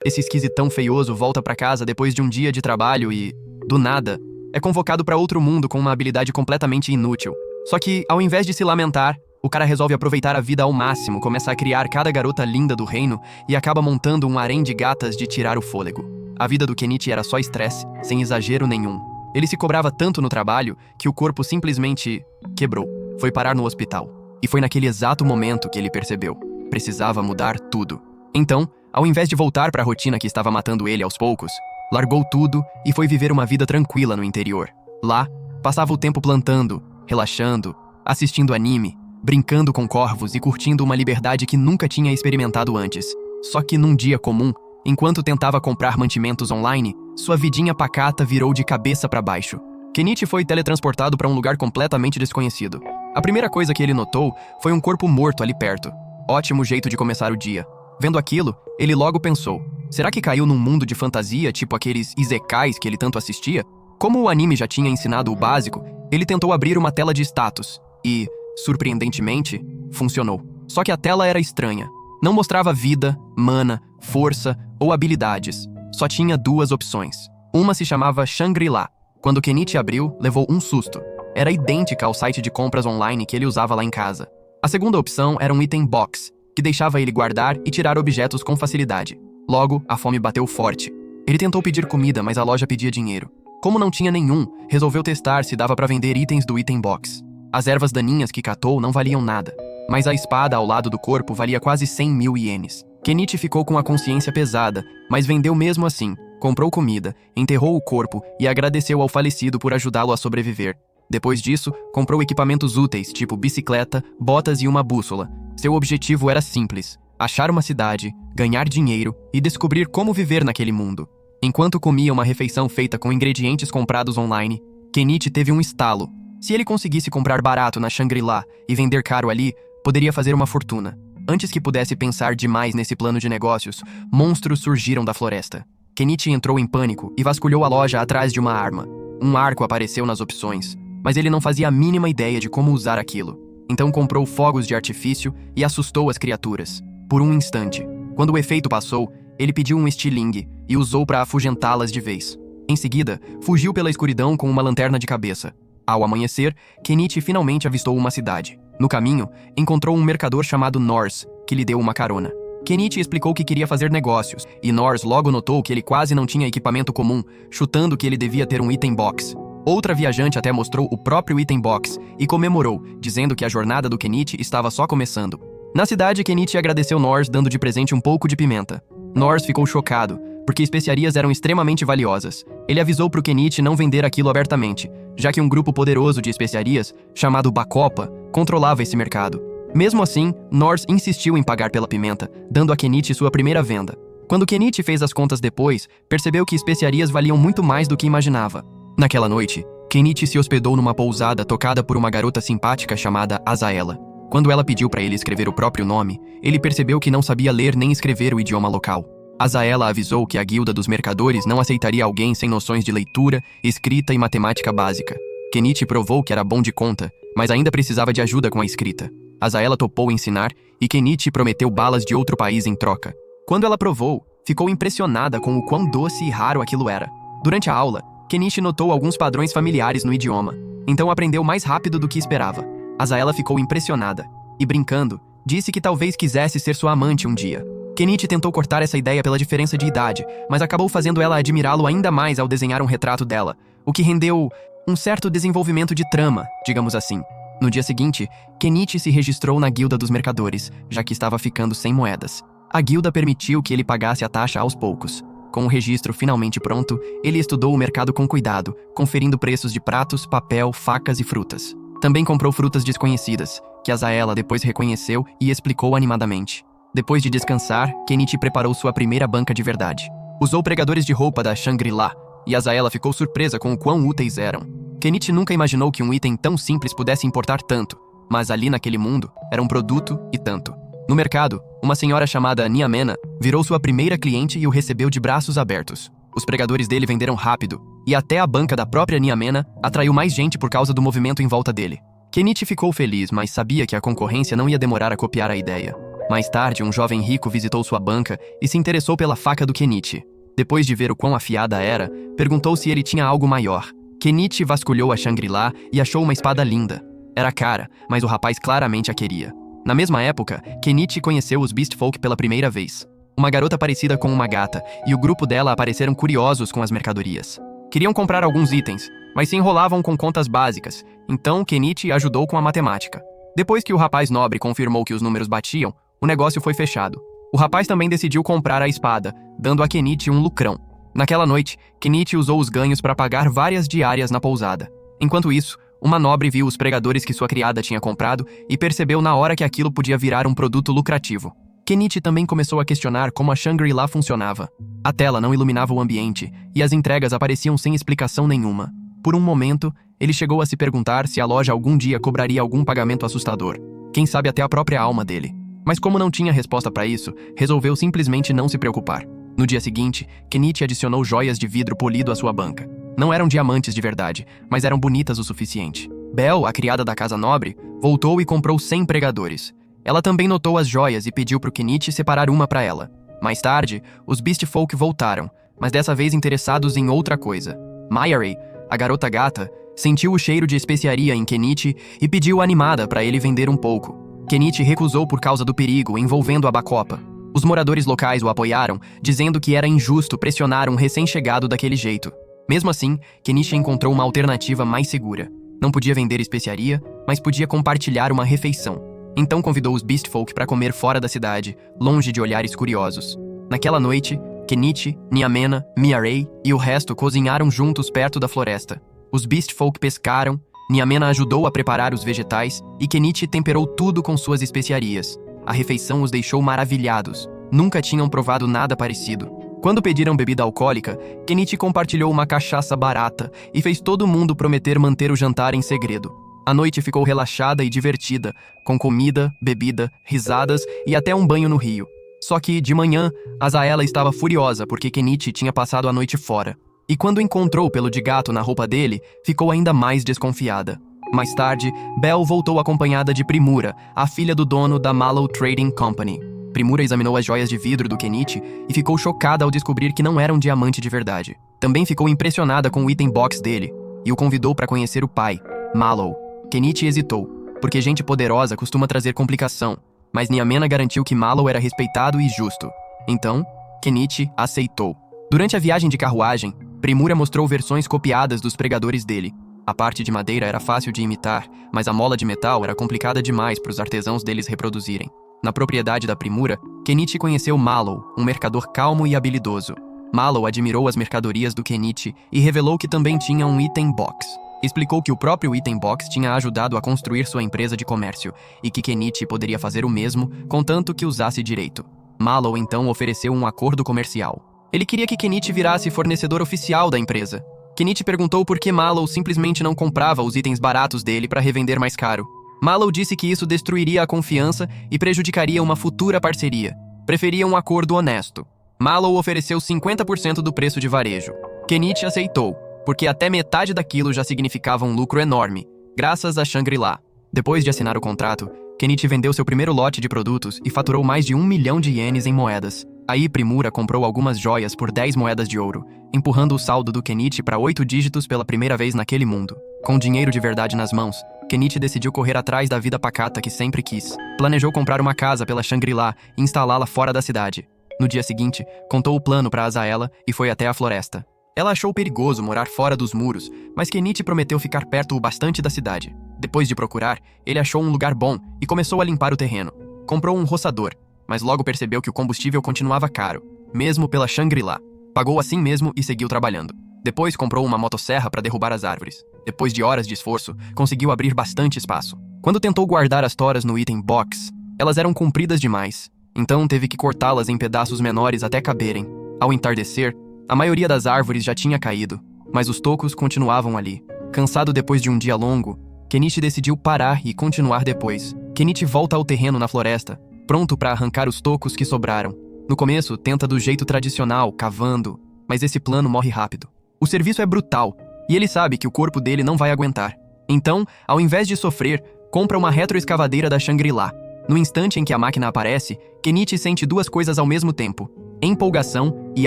Esse esquisitão feioso volta pra casa depois de um dia de trabalho e, do nada, é convocado pra outro mundo com uma habilidade completamente inútil. Só que, ao invés de se lamentar, o cara resolve aproveitar a vida ao máximo, começa a criar cada garota linda do reino e acaba montando um harém de gatas de tirar o fôlego. A vida do Kenichi era só estresse, sem exagero nenhum. Ele se cobrava tanto no trabalho que o corpo simplesmente quebrou. Foi parar no hospital. E foi naquele exato momento que ele percebeu. Precisava mudar tudo. Então, ao invés de voltar para a rotina que estava matando ele aos poucos, largou tudo e foi viver uma vida tranquila no interior. Lá, passava o tempo plantando, relaxando, assistindo anime, brincando com corvos e curtindo uma liberdade que nunca tinha experimentado antes. Só que num dia comum, enquanto tentava comprar mantimentos online, sua vidinha pacata virou de cabeça para baixo. Kenichi foi teletransportado para um lugar completamente desconhecido. A primeira coisa que ele notou foi um corpo morto ali perto. Ótimo jeito de começar o dia. Vendo aquilo, ele logo pensou, será que caiu num mundo de fantasia, tipo aqueles isekais que ele tanto assistia? Como o anime já tinha ensinado o básico, ele tentou abrir uma tela de status e, surpreendentemente, funcionou. Só que a tela era estranha. Não mostrava vida, mana, força ou habilidades. Só tinha duas opções. Uma se chamava Shangri-La. Quando Kenichi abriu, levou um susto. Era idêntica ao site de compras online que ele usava lá em casa. A segunda opção era um item box, que deixava ele guardar e tirar objetos com facilidade. Logo, a fome bateu forte. Ele tentou pedir comida, mas a loja pedia dinheiro. Como não tinha nenhum, resolveu testar se dava para vender itens do item box. As ervas daninhas que catou não valiam nada, mas a espada ao lado do corpo valia quase 100.000 ienes. Kenichi ficou com a consciência pesada, mas vendeu mesmo assim. Comprou comida, enterrou o corpo e agradeceu ao falecido por ajudá-lo a sobreviver. Depois disso, comprou equipamentos úteis, tipo bicicleta, botas e uma bússola. Seu objetivo era simples: achar uma cidade, ganhar dinheiro e descobrir como viver naquele mundo. Enquanto comia uma refeição feita com ingredientes comprados online, Kenichi teve um estalo. Se ele conseguisse comprar barato na Shangri-La e vender caro ali, poderia fazer uma fortuna. Antes que pudesse pensar demais nesse plano de negócios, monstros surgiram da floresta. Kenichi entrou em pânico e vasculhou a loja atrás de uma arma. Um arco apareceu nas opções, mas ele não fazia a mínima ideia de como usar aquilo. Então comprou fogos de artifício e assustou as criaturas. Por um instante. Quando o efeito passou, ele pediu um estilingue e usou para afugentá-las de vez. Em seguida, fugiu pela escuridão com uma lanterna de cabeça. Ao amanhecer, Kenichi finalmente avistou uma cidade. No caminho, encontrou um mercador chamado Norse, que lhe deu uma carona. Kenichi explicou que queria fazer negócios, e Norse logo notou que ele quase não tinha equipamento comum, chutando que ele devia ter um item box. Outra viajante até mostrou o próprio item box e comemorou, dizendo que a jornada do Kenichi estava só começando. Na cidade, Kenichi agradeceu Norse dando de presente um pouco de pimenta. Norse ficou chocado, porque especiarias eram extremamente valiosas. Ele avisou pro Kenichi não vender aquilo abertamente, já que um grupo poderoso de especiarias, chamado Bacopa, controlava esse mercado. Mesmo assim, Norse insistiu em pagar pela pimenta, dando a Kenichi sua primeira venda. Quando Kenichi fez as contas depois, percebeu que especiarias valiam muito mais do que imaginava. Naquela noite, Kenichi se hospedou numa pousada tocada por uma garota simpática chamada Azaela. Quando ela pediu para ele escrever o próprio nome, ele percebeu que não sabia ler nem escrever o idioma local. Azaela avisou que a guilda dos mercadores não aceitaria alguém sem noções de leitura, escrita e matemática básica. Kenichi provou que era bom de conta, mas ainda precisava de ajuda com a escrita. Azaela topou ensinar e Kenichi prometeu balas de outro país em troca. Quando ela provou, ficou impressionada com o quão doce e raro aquilo era. Durante a aula, Kenichi notou alguns padrões familiares no idioma, então aprendeu mais rápido do que esperava. Azaela ficou impressionada e, brincando, disse que talvez quisesse ser sua amante um dia. Kenichi tentou cortar essa ideia pela diferença de idade, mas acabou fazendo ela admirá-lo ainda mais ao desenhar um retrato dela, o que rendeu um certo desenvolvimento de trama, digamos assim. No dia seguinte, Kenichi se registrou na guilda dos mercadores, já que estava ficando sem moedas. A guilda permitiu que ele pagasse a taxa aos poucos. Com o registro finalmente pronto, ele estudou o mercado com cuidado, conferindo preços de pratos, papel, facas e frutas. Também comprou frutas desconhecidas, que Azaela depois reconheceu e explicou animadamente. Depois de descansar, Kenichi preparou sua primeira banca de verdade. Usou pregadores de roupa da Shangri-La, e Azaela ficou surpresa com o quão úteis eram. Kenichi nunca imaginou que um item tão simples pudesse importar tanto, mas ali naquele mundo, era um produto e tanto. No mercado, uma senhora chamada Niamena virou sua primeira cliente e o recebeu de braços abertos. Os pregadores dele venderam rápido, e até a banca da própria Niamena atraiu mais gente por causa do movimento em volta dele. Kenichi ficou feliz, mas sabia que a concorrência não ia demorar a copiar a ideia. Mais tarde, um jovem rico visitou sua banca e se interessou pela faca do Kenichi. Depois de ver o quão afiada era, perguntou se ele tinha algo maior. Kenichi vasculhou a Shangri-La e achou uma espada linda. Era cara, mas o rapaz claramente a queria. Na mesma época, Kenichi conheceu os Beast Folk pela primeira vez. Uma garota parecida com uma gata, e o grupo dela apareceram curiosos com as mercadorias. Queriam comprar alguns itens, mas se enrolavam com contas básicas, então Kenichi ajudou com a matemática. Depois que o rapaz nobre confirmou que os números batiam, o negócio foi fechado. O rapaz também decidiu comprar a espada, dando a Kenichi um lucrão. Naquela noite, Kenichi usou os ganhos para pagar várias diárias na pousada. Enquanto isso, uma nobre viu os pregadores que sua criada tinha comprado e percebeu na hora que aquilo podia virar um produto lucrativo. Kenichi também começou a questionar como a Shangri-La funcionava. A tela não iluminava o ambiente e as entregas apareciam sem explicação nenhuma. Por um momento, ele chegou a se perguntar se a loja algum dia cobraria algum pagamento assustador. Quem sabe até a própria alma dele. Mas como não tinha resposta para isso, resolveu simplesmente não se preocupar. No dia seguinte, Kenichi adicionou joias de vidro polido à sua banca. Não eram diamantes de verdade, mas eram bonitas o suficiente. Belle, a criada da casa nobre, voltou e comprou 100 pregadores. Ela também notou as joias e pediu para o Kenichi separar uma para ela. Mais tarde, os Beast Folk voltaram, mas dessa vez interessados em outra coisa. Mayare, a garota gata, sentiu o cheiro de especiaria em Kenichi e pediu animada para ele vender um pouco. Kenichi recusou por causa do perigo envolvendo a Bacopa. Os moradores locais o apoiaram, dizendo que era injusto pressionar um recém-chegado daquele jeito. Mesmo assim, Kenichi encontrou uma alternativa mais segura. Não podia vender especiaria, mas podia compartilhar uma refeição. Então convidou os Beast Folk para comer fora da cidade, longe de olhares curiosos. Naquela noite, Kenichi, Nyamena, Mayare e o resto cozinharam juntos perto da floresta. Os Beast Folk pescaram, Nyamena ajudou a preparar os vegetais e Kenichi temperou tudo com suas especiarias. A refeição os deixou maravilhados. Nunca tinham provado nada parecido. Quando pediram bebida alcoólica, Kenichi compartilhou uma cachaça barata e fez todo mundo prometer manter o jantar em segredo. A noite ficou relaxada e divertida, com comida, bebida, risadas e até um banho no rio. Só que, de manhã, Azaela estava furiosa porque Kenichi tinha passado a noite fora. E quando encontrou o pelo de gato na roupa dele, ficou ainda mais desconfiada. Mais tarde, Belle voltou acompanhada de Primura, a filha do dono da Mallow Trading Company. Primura examinou as joias de vidro do Kenichi e ficou chocada ao descobrir que não era um diamante de verdade. Também ficou impressionada com o item box dele e o convidou para conhecer o pai, Mallow. Kenichi hesitou, porque gente poderosa costuma trazer complicação, mas Nyamena garantiu que Mallow era respeitado e justo. Então, Kenichi aceitou. Durante a viagem de carruagem, Primura mostrou versões copiadas dos pregadores dele. A parte de madeira era fácil de imitar, mas a mola de metal era complicada demais para os artesãos deles reproduzirem. Na propriedade da Primura, Kenichi conheceu Mallow, um mercador calmo e habilidoso. Mallow admirou as mercadorias do Kenichi e revelou que também tinha um item box. Explicou que o próprio item box tinha ajudado a construir sua empresa de comércio e que Kenichi poderia fazer o mesmo, contanto que usasse direito. Mallow então ofereceu um acordo comercial. Ele queria que Kenichi virasse fornecedor oficial da empresa. Kenichi perguntou por que Mallow simplesmente não comprava os itens baratos dele para revender mais caro. Mallow disse que isso destruiria a confiança e prejudicaria uma futura parceria. Preferia um acordo honesto. Mallow ofereceu 50% do preço de varejo. Kenichi aceitou, porque até metade daquilo já significava um lucro enorme, graças a Shangri-La. Depois de assinar o contrato, Kenichi vendeu seu primeiro lote de produtos e faturou mais de 1 milhão de ienes em moedas. Aí Primura comprou algumas joias por 10 moedas de ouro, empurrando o saldo do Kenichi para 8 dígitos pela primeira vez naquele mundo. Com dinheiro de verdade nas mãos, Kenichi decidiu correr atrás da vida pacata que sempre quis. Planejou comprar uma casa pela Shangri-La e instalá-la fora da cidade. No dia seguinte, contou o plano para Azaela e foi até a floresta. Ela achou perigoso morar fora dos muros, mas Kenichi prometeu ficar perto o bastante da cidade. Depois de procurar, ele achou um lugar bom e começou a limpar o terreno. Comprou um roçador, mas logo percebeu que o combustível continuava caro, mesmo pela Shangri-La. Pagou assim mesmo e seguiu trabalhando. Depois comprou uma motosserra para derrubar as árvores. Depois de horas de esforço, conseguiu abrir bastante espaço. Quando tentou guardar as toras no item box, elas eram compridas demais. Então teve que cortá-las em pedaços menores até caberem. Ao entardecer, a maioria das árvores já tinha caído, mas os tocos continuavam ali. Cansado depois de um dia longo, Kenichi decidiu parar e continuar depois. Kenichi volta ao terreno na floresta, pronto para arrancar os tocos que sobraram. No começo, tenta do jeito tradicional, cavando, mas esse plano morre rápido. O serviço é brutal, e ele sabe que o corpo dele não vai aguentar. Então, ao invés de sofrer, compra uma retroescavadeira da Shangri-La. No instante em que a máquina aparece, Kenichi sente duas coisas ao mesmo tempo: empolgação e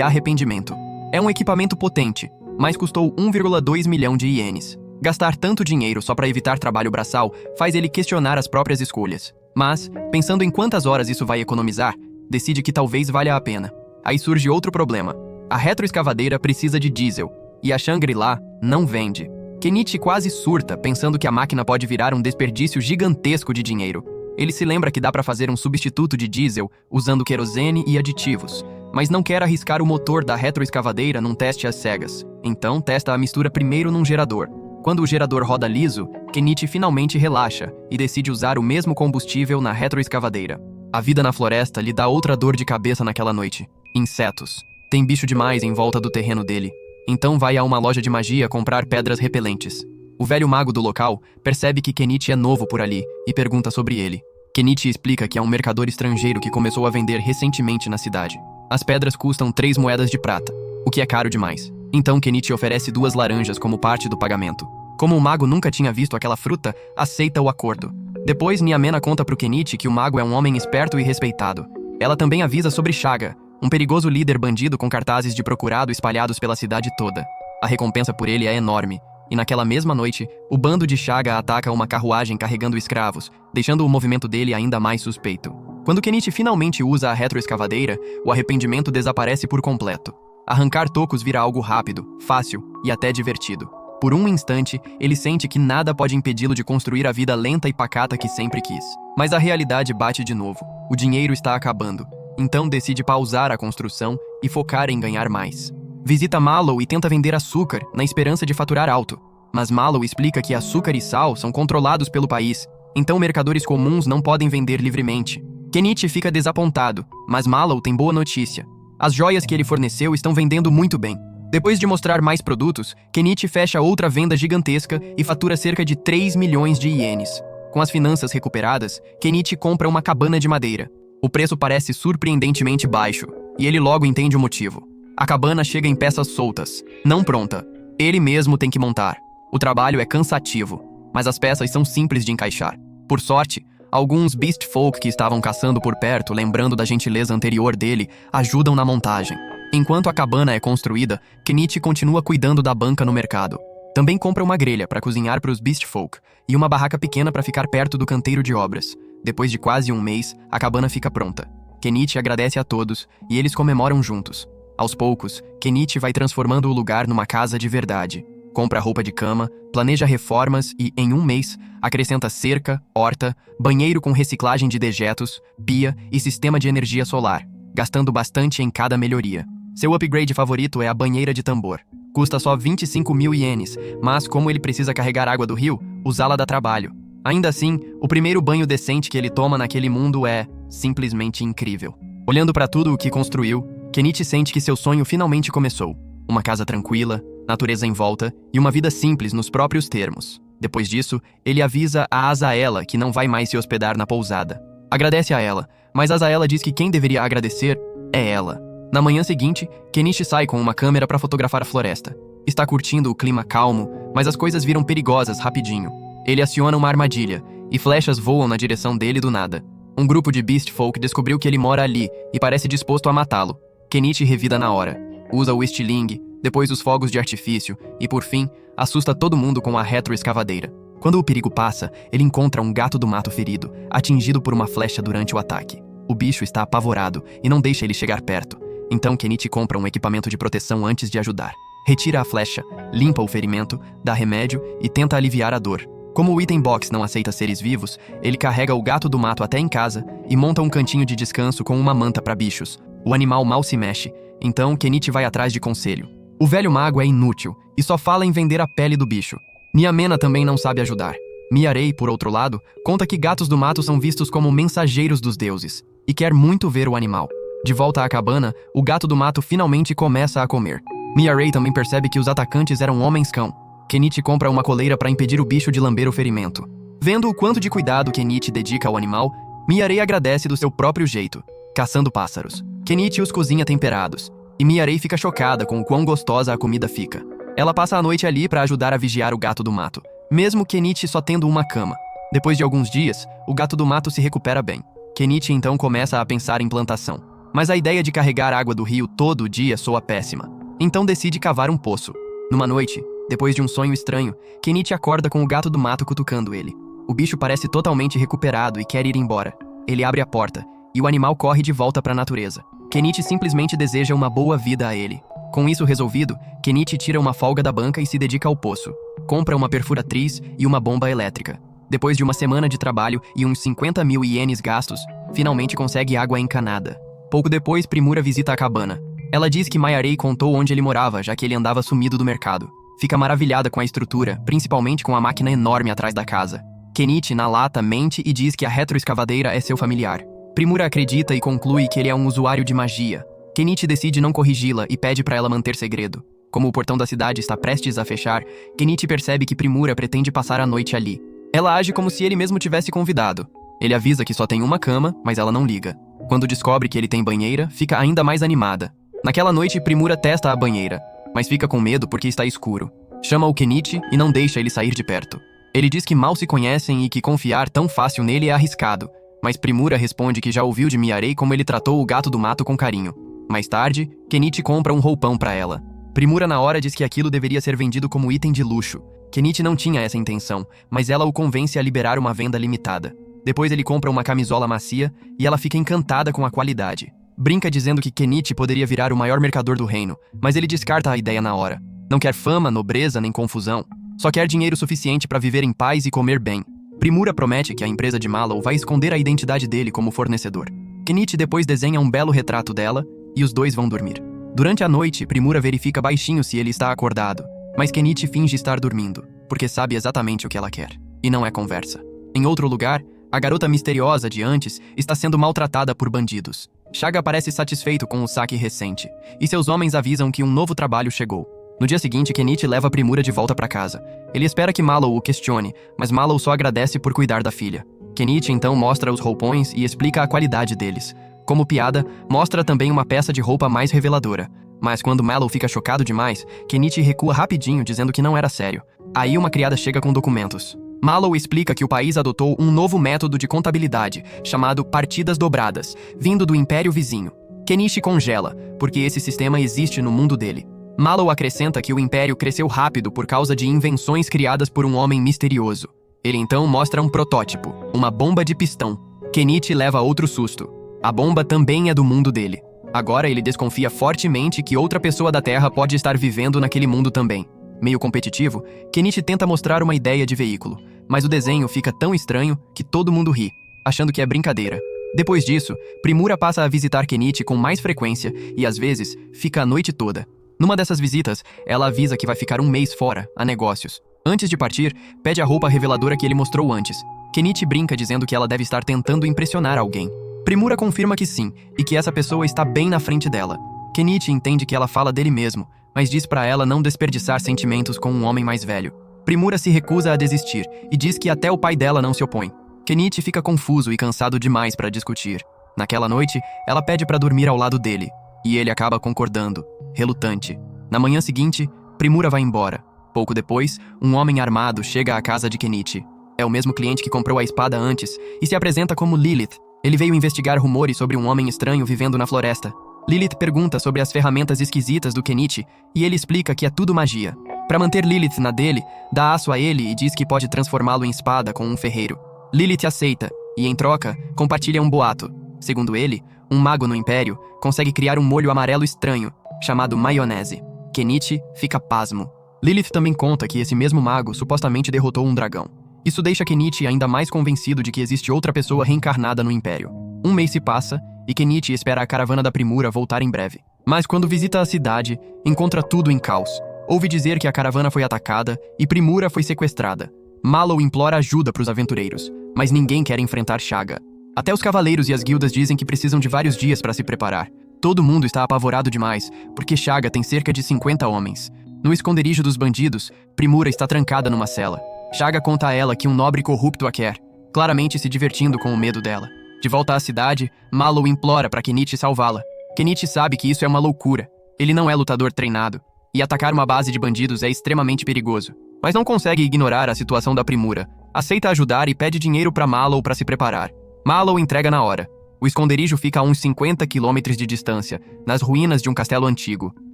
arrependimento. É um equipamento potente, mas custou 1,2 milhão de ienes. Gastar tanto dinheiro só para evitar trabalho braçal faz ele questionar as próprias escolhas. Mas, pensando em quantas horas isso vai economizar, decide que talvez valha a pena. Aí surge outro problema. A retroescavadeira precisa de diesel, e a Shangri-La não vende. Kenichi quase surta, pensando que a máquina pode virar um desperdício gigantesco de dinheiro. Ele se lembra que dá para fazer um substituto de diesel usando querosene e aditivos, mas não quer arriscar o motor da retroescavadeira num teste às cegas. Então testa a mistura primeiro num gerador. Quando o gerador roda liso, Kenichi finalmente relaxa e decide usar o mesmo combustível na retroescavadeira. A vida na floresta lhe dá outra dor de cabeça naquela noite. Insetos. Tem bicho demais em volta do terreno dele. Então vai a uma loja de magia comprar pedras repelentes. O velho mago do local percebe que Kenichi é novo por ali e pergunta sobre ele. Kenichi explica que é um mercador estrangeiro que começou a vender recentemente na cidade. As pedras custam 3 moedas de prata, o que é caro demais. Então Kenichi oferece 2 laranjas como parte do pagamento. Como o mago nunca tinha visto aquela fruta, aceita o acordo. Depois, Nyamena conta pro Kenichi que o mago é um homem esperto e respeitado. Ela também avisa sobre Shaga, um perigoso líder bandido com cartazes de procurado espalhados pela cidade toda. A recompensa por ele é enorme, e naquela mesma noite, o bando de Shaga ataca uma carruagem carregando escravos, deixando o movimento dele ainda mais suspeito. Quando Kenichi finalmente usa a retroescavadeira, o arrependimento desaparece por completo. Arrancar tocos vira algo rápido, fácil e até divertido. Por um instante, ele sente que nada pode impedi-lo de construir a vida lenta e pacata que sempre quis. Mas a realidade bate de novo. O dinheiro está acabando. Então decide pausar a construção e focar em ganhar mais. Visita Mallow e tenta vender açúcar, na esperança de faturar alto. Mas Mallow explica que açúcar e sal são controlados pelo país, então mercadores comuns não podem vender livremente. Kenichi fica desapontado, mas Mallow tem boa notícia. As joias que ele forneceu estão vendendo muito bem. Depois de mostrar mais produtos, Kenichi fecha outra venda gigantesca e fatura cerca de 3 milhões de ienes. Com as finanças recuperadas, Kenichi compra uma cabana de madeira. O preço parece surpreendentemente baixo, e ele logo entende o motivo. A cabana chega em peças soltas, não pronta. Ele mesmo tem que montar. O trabalho é cansativo, mas as peças são simples de encaixar. Por sorte, alguns Beast Folk que estavam caçando por perto, lembrando da gentileza anterior dele, ajudam na montagem. Enquanto a cabana é construída, Kenichi continua cuidando da banca no mercado. Também compra uma grelha para cozinhar para os Beast Folk e uma barraca pequena para ficar perto do canteiro de obras. Depois de quase um mês, a cabana fica pronta. Kenichi agradece a todos e eles comemoram juntos. Aos poucos, Kenichi vai transformando o lugar numa casa de verdade. Compra roupa de cama, planeja reformas e, em um mês, acrescenta cerca, horta, banheiro com reciclagem de dejetos, pia e sistema de energia solar, gastando bastante em cada melhoria. Seu upgrade favorito é a banheira de tambor. Custa só 25 mil ienes, mas como ele precisa carregar água do rio, usá-la dá trabalho. Ainda assim, o primeiro banho decente que ele toma naquele mundo é simplesmente incrível. Olhando para tudo o que construiu, Kenichi sente que seu sonho finalmente começou. Uma casa tranquila, natureza em volta e uma vida simples nos próprios termos. Depois disso, ele avisa a Azaela que não vai mais se hospedar na pousada. Agradece a ela, mas Azaela diz que quem deveria agradecer é ela. Na manhã seguinte, Kenichi sai com uma câmera para fotografar a floresta. Está curtindo o clima calmo, mas as coisas viram perigosas rapidinho. Ele aciona uma armadilha, e flechas voam na direção dele do nada. Um grupo de Beast Folk descobriu que ele mora ali e parece disposto a matá-lo. Kenichi revida na hora. Usa o estilingue, depois os fogos de artifício e, por fim, assusta todo mundo com a retroescavadeira. Quando o perigo passa, ele encontra um gato do mato ferido, atingido por uma flecha durante o ataque. O bicho está apavorado e não deixa ele chegar perto. Então Kenichi compra um equipamento de proteção antes de ajudar. Retira a flecha, limpa o ferimento, dá remédio e tenta aliviar a dor. Como o item box não aceita seres vivos, ele carrega o gato do mato até em casa e monta um cantinho de descanso com uma manta para bichos. O animal mal se mexe, então Kenichi vai atrás de conselho. O velho mago é inútil e só fala em vender a pele do bicho. Nyamena também não sabe ajudar. Miyarei, por outro lado, conta que gatos do mato são vistos como mensageiros dos deuses e quer muito ver o animal. De volta à cabana, o gato do mato finalmente começa a comer. Miyarei também percebe que os atacantes eram homens-cão. Kenichi compra uma coleira para impedir o bicho de lamber o ferimento. Vendo o quanto de cuidado Kenichi dedica ao animal, Miyarei agradece do seu próprio jeito, caçando pássaros. Kenichi os cozinha temperados, e Miyarei fica chocada com o quão gostosa a comida fica. Ela passa a noite ali para ajudar a vigiar o gato do mato, mesmo Kenichi só tendo uma cama. Depois de alguns dias, o gato do mato se recupera bem. Kenichi então começa a pensar em plantação. Mas a ideia de carregar água do rio todo dia soa péssima. Então decide cavar um poço. Numa noite, depois de um sonho estranho, Kenichi acorda com o gato do mato cutucando ele. O bicho parece totalmente recuperado e quer ir embora. Ele abre a porta, e o animal corre de volta para a natureza. Kenichi simplesmente deseja uma boa vida a ele. Com isso resolvido, Kenichi tira uma folga da banca e se dedica ao poço. Compra uma perfuratriz e uma bomba elétrica. Depois de uma semana de trabalho e uns 50 mil ienes gastos, finalmente consegue água encanada. Pouco depois, Primura visita a cabana. Ela diz que Mayarei contou onde ele morava, já que ele andava sumido do mercado. Fica maravilhada com a estrutura, principalmente com a máquina enorme atrás da casa. Kenichi, na lata, mente e diz que a retroescavadeira é seu familiar. Primura acredita e conclui que ele é um usuário de magia. Kenichi decide não corrigi-la e pede para ela manter segredo. Como o portão da cidade está prestes a fechar, Kenichi percebe que Primura pretende passar a noite ali. Ela age como se ele mesmo tivesse convidado. Ele avisa que só tem uma cama, mas ela não liga. Quando descobre que ele tem banheira, fica ainda mais animada. Naquela noite, Primura testa a banheira, mas fica com medo porque está escuro. Chama o Kenichi e não deixa ele sair de perto. Ele diz que mal se conhecem e que confiar tão fácil nele é arriscado, mas Primura responde que já ouviu de Mayarei como ele tratou o gato do mato com carinho. Mais tarde, Kenichi compra um roupão para ela. Primura na hora diz que aquilo deveria ser vendido como item de luxo. Kenichi não tinha essa intenção, mas ela o convence a liberar uma venda limitada. Depois ele compra uma camisola macia e ela fica encantada com a qualidade. Brinca dizendo que Kenichi poderia virar o maior mercador do reino, mas ele descarta a ideia na hora. Não quer fama, nobreza nem confusão. Só quer dinheiro suficiente para viver em paz e comer bem. Primura promete que a empresa de Mallow vai esconder a identidade dele como fornecedor. Kenichi depois desenha um belo retrato dela e os dois vão dormir. Durante a noite, Primura verifica baixinho se ele está acordado, mas Kenichi finge estar dormindo, porque sabe exatamente o que ela quer. E não é conversa. Em outro lugar, a garota misteriosa de antes está sendo maltratada por bandidos. Shaga parece satisfeito com o saque recente, e seus homens avisam que um novo trabalho chegou. No dia seguinte, Kenichi leva Primura de volta para casa. Ele espera que Mallow o questione, mas Mallow só agradece por cuidar da filha. Kenichi então mostra os roupões e explica a qualidade deles. Como piada, mostra também uma peça de roupa mais reveladora. Mas quando Mallow fica chocado demais, Kenichi recua rapidinho dizendo que não era sério. Aí uma criada chega com documentos. Mallow explica que o país adotou um novo método de contabilidade, chamado partidas dobradas, vindo do império vizinho. Kenichi congela, porque esse sistema existe no mundo dele. Mallow acrescenta que o império cresceu rápido por causa de invenções criadas por um homem misterioso. Ele então mostra um protótipo, uma bomba de pistão. Kenichi leva outro susto. A bomba também é do mundo dele. Agora ele desconfia fortemente que outra pessoa da Terra pode estar vivendo naquele mundo também. Meio competitivo, Kenichi tenta mostrar uma ideia de veículo, mas o desenho fica tão estranho que todo mundo ri, achando que é brincadeira. Depois disso, Primura passa a visitar Kenichi com mais frequência e, às vezes, fica a noite toda. Numa dessas visitas, ela avisa que vai ficar um mês fora, a negócios. Antes de partir, pede a roupa reveladora que ele mostrou antes. Kenichi brinca dizendo que ela deve estar tentando impressionar alguém. Primura confirma que sim, e que essa pessoa está bem na frente dela. Kenichi entende que ela fala dele mesmo, mas diz pra ela não desperdiçar sentimentos com um homem mais velho. Primura se recusa a desistir e diz que até o pai dela não se opõe. Kenichi fica confuso e cansado demais para discutir. Naquela noite, ela pede para dormir ao lado dele, e ele acaba concordando, relutante. Na manhã seguinte, Primura vai embora. Pouco depois, um homem armado chega à casa de Kenichi. É o mesmo cliente que comprou a espada antes e se apresenta como Lilith. Ele veio investigar rumores sobre um homem estranho vivendo na floresta. Lilith pergunta sobre as ferramentas esquisitas do Kenichi e ele explica que é tudo magia. Para manter Lilith na dele, dá aço a ele e diz que pode transformá-lo em espada com um ferreiro. Lilith aceita e, em troca, compartilha um boato. Segundo ele, um mago no Império consegue criar um molho amarelo estranho, chamado maionese. Kenichi fica pasmo. Lilith também conta que esse mesmo mago supostamente derrotou um dragão. Isso deixa Kenichi ainda mais convencido de que existe outra pessoa reencarnada no Império. Um mês se passa e Kenichi espera a caravana da Primura voltar em breve. Mas quando visita a cidade, encontra tudo em caos. Ouve dizer que a caravana foi atacada e Primura foi sequestrada. Mallow implora ajuda para os aventureiros, mas ninguém quer enfrentar Shaga. Até os cavaleiros e as guildas dizem que precisam de vários dias para se preparar. Todo mundo está apavorado demais, porque Shaga tem cerca de 50 homens. No esconderijo dos bandidos, Primura está trancada numa cela. Shaga conta a ela que um nobre corrupto a quer, claramente se divertindo com o medo dela. De volta à cidade, Mallow implora para Kenichi salvá-la. Kenichi sabe que isso é uma loucura. Ele não é lutador treinado, e atacar uma base de bandidos é extremamente perigoso. Mas não consegue ignorar a situação da Primura. Aceita ajudar e pede dinheiro para Mallow para se preparar. Mallow entrega na hora. O esconderijo fica a uns 50 quilômetros de distância, nas ruínas de um castelo antigo.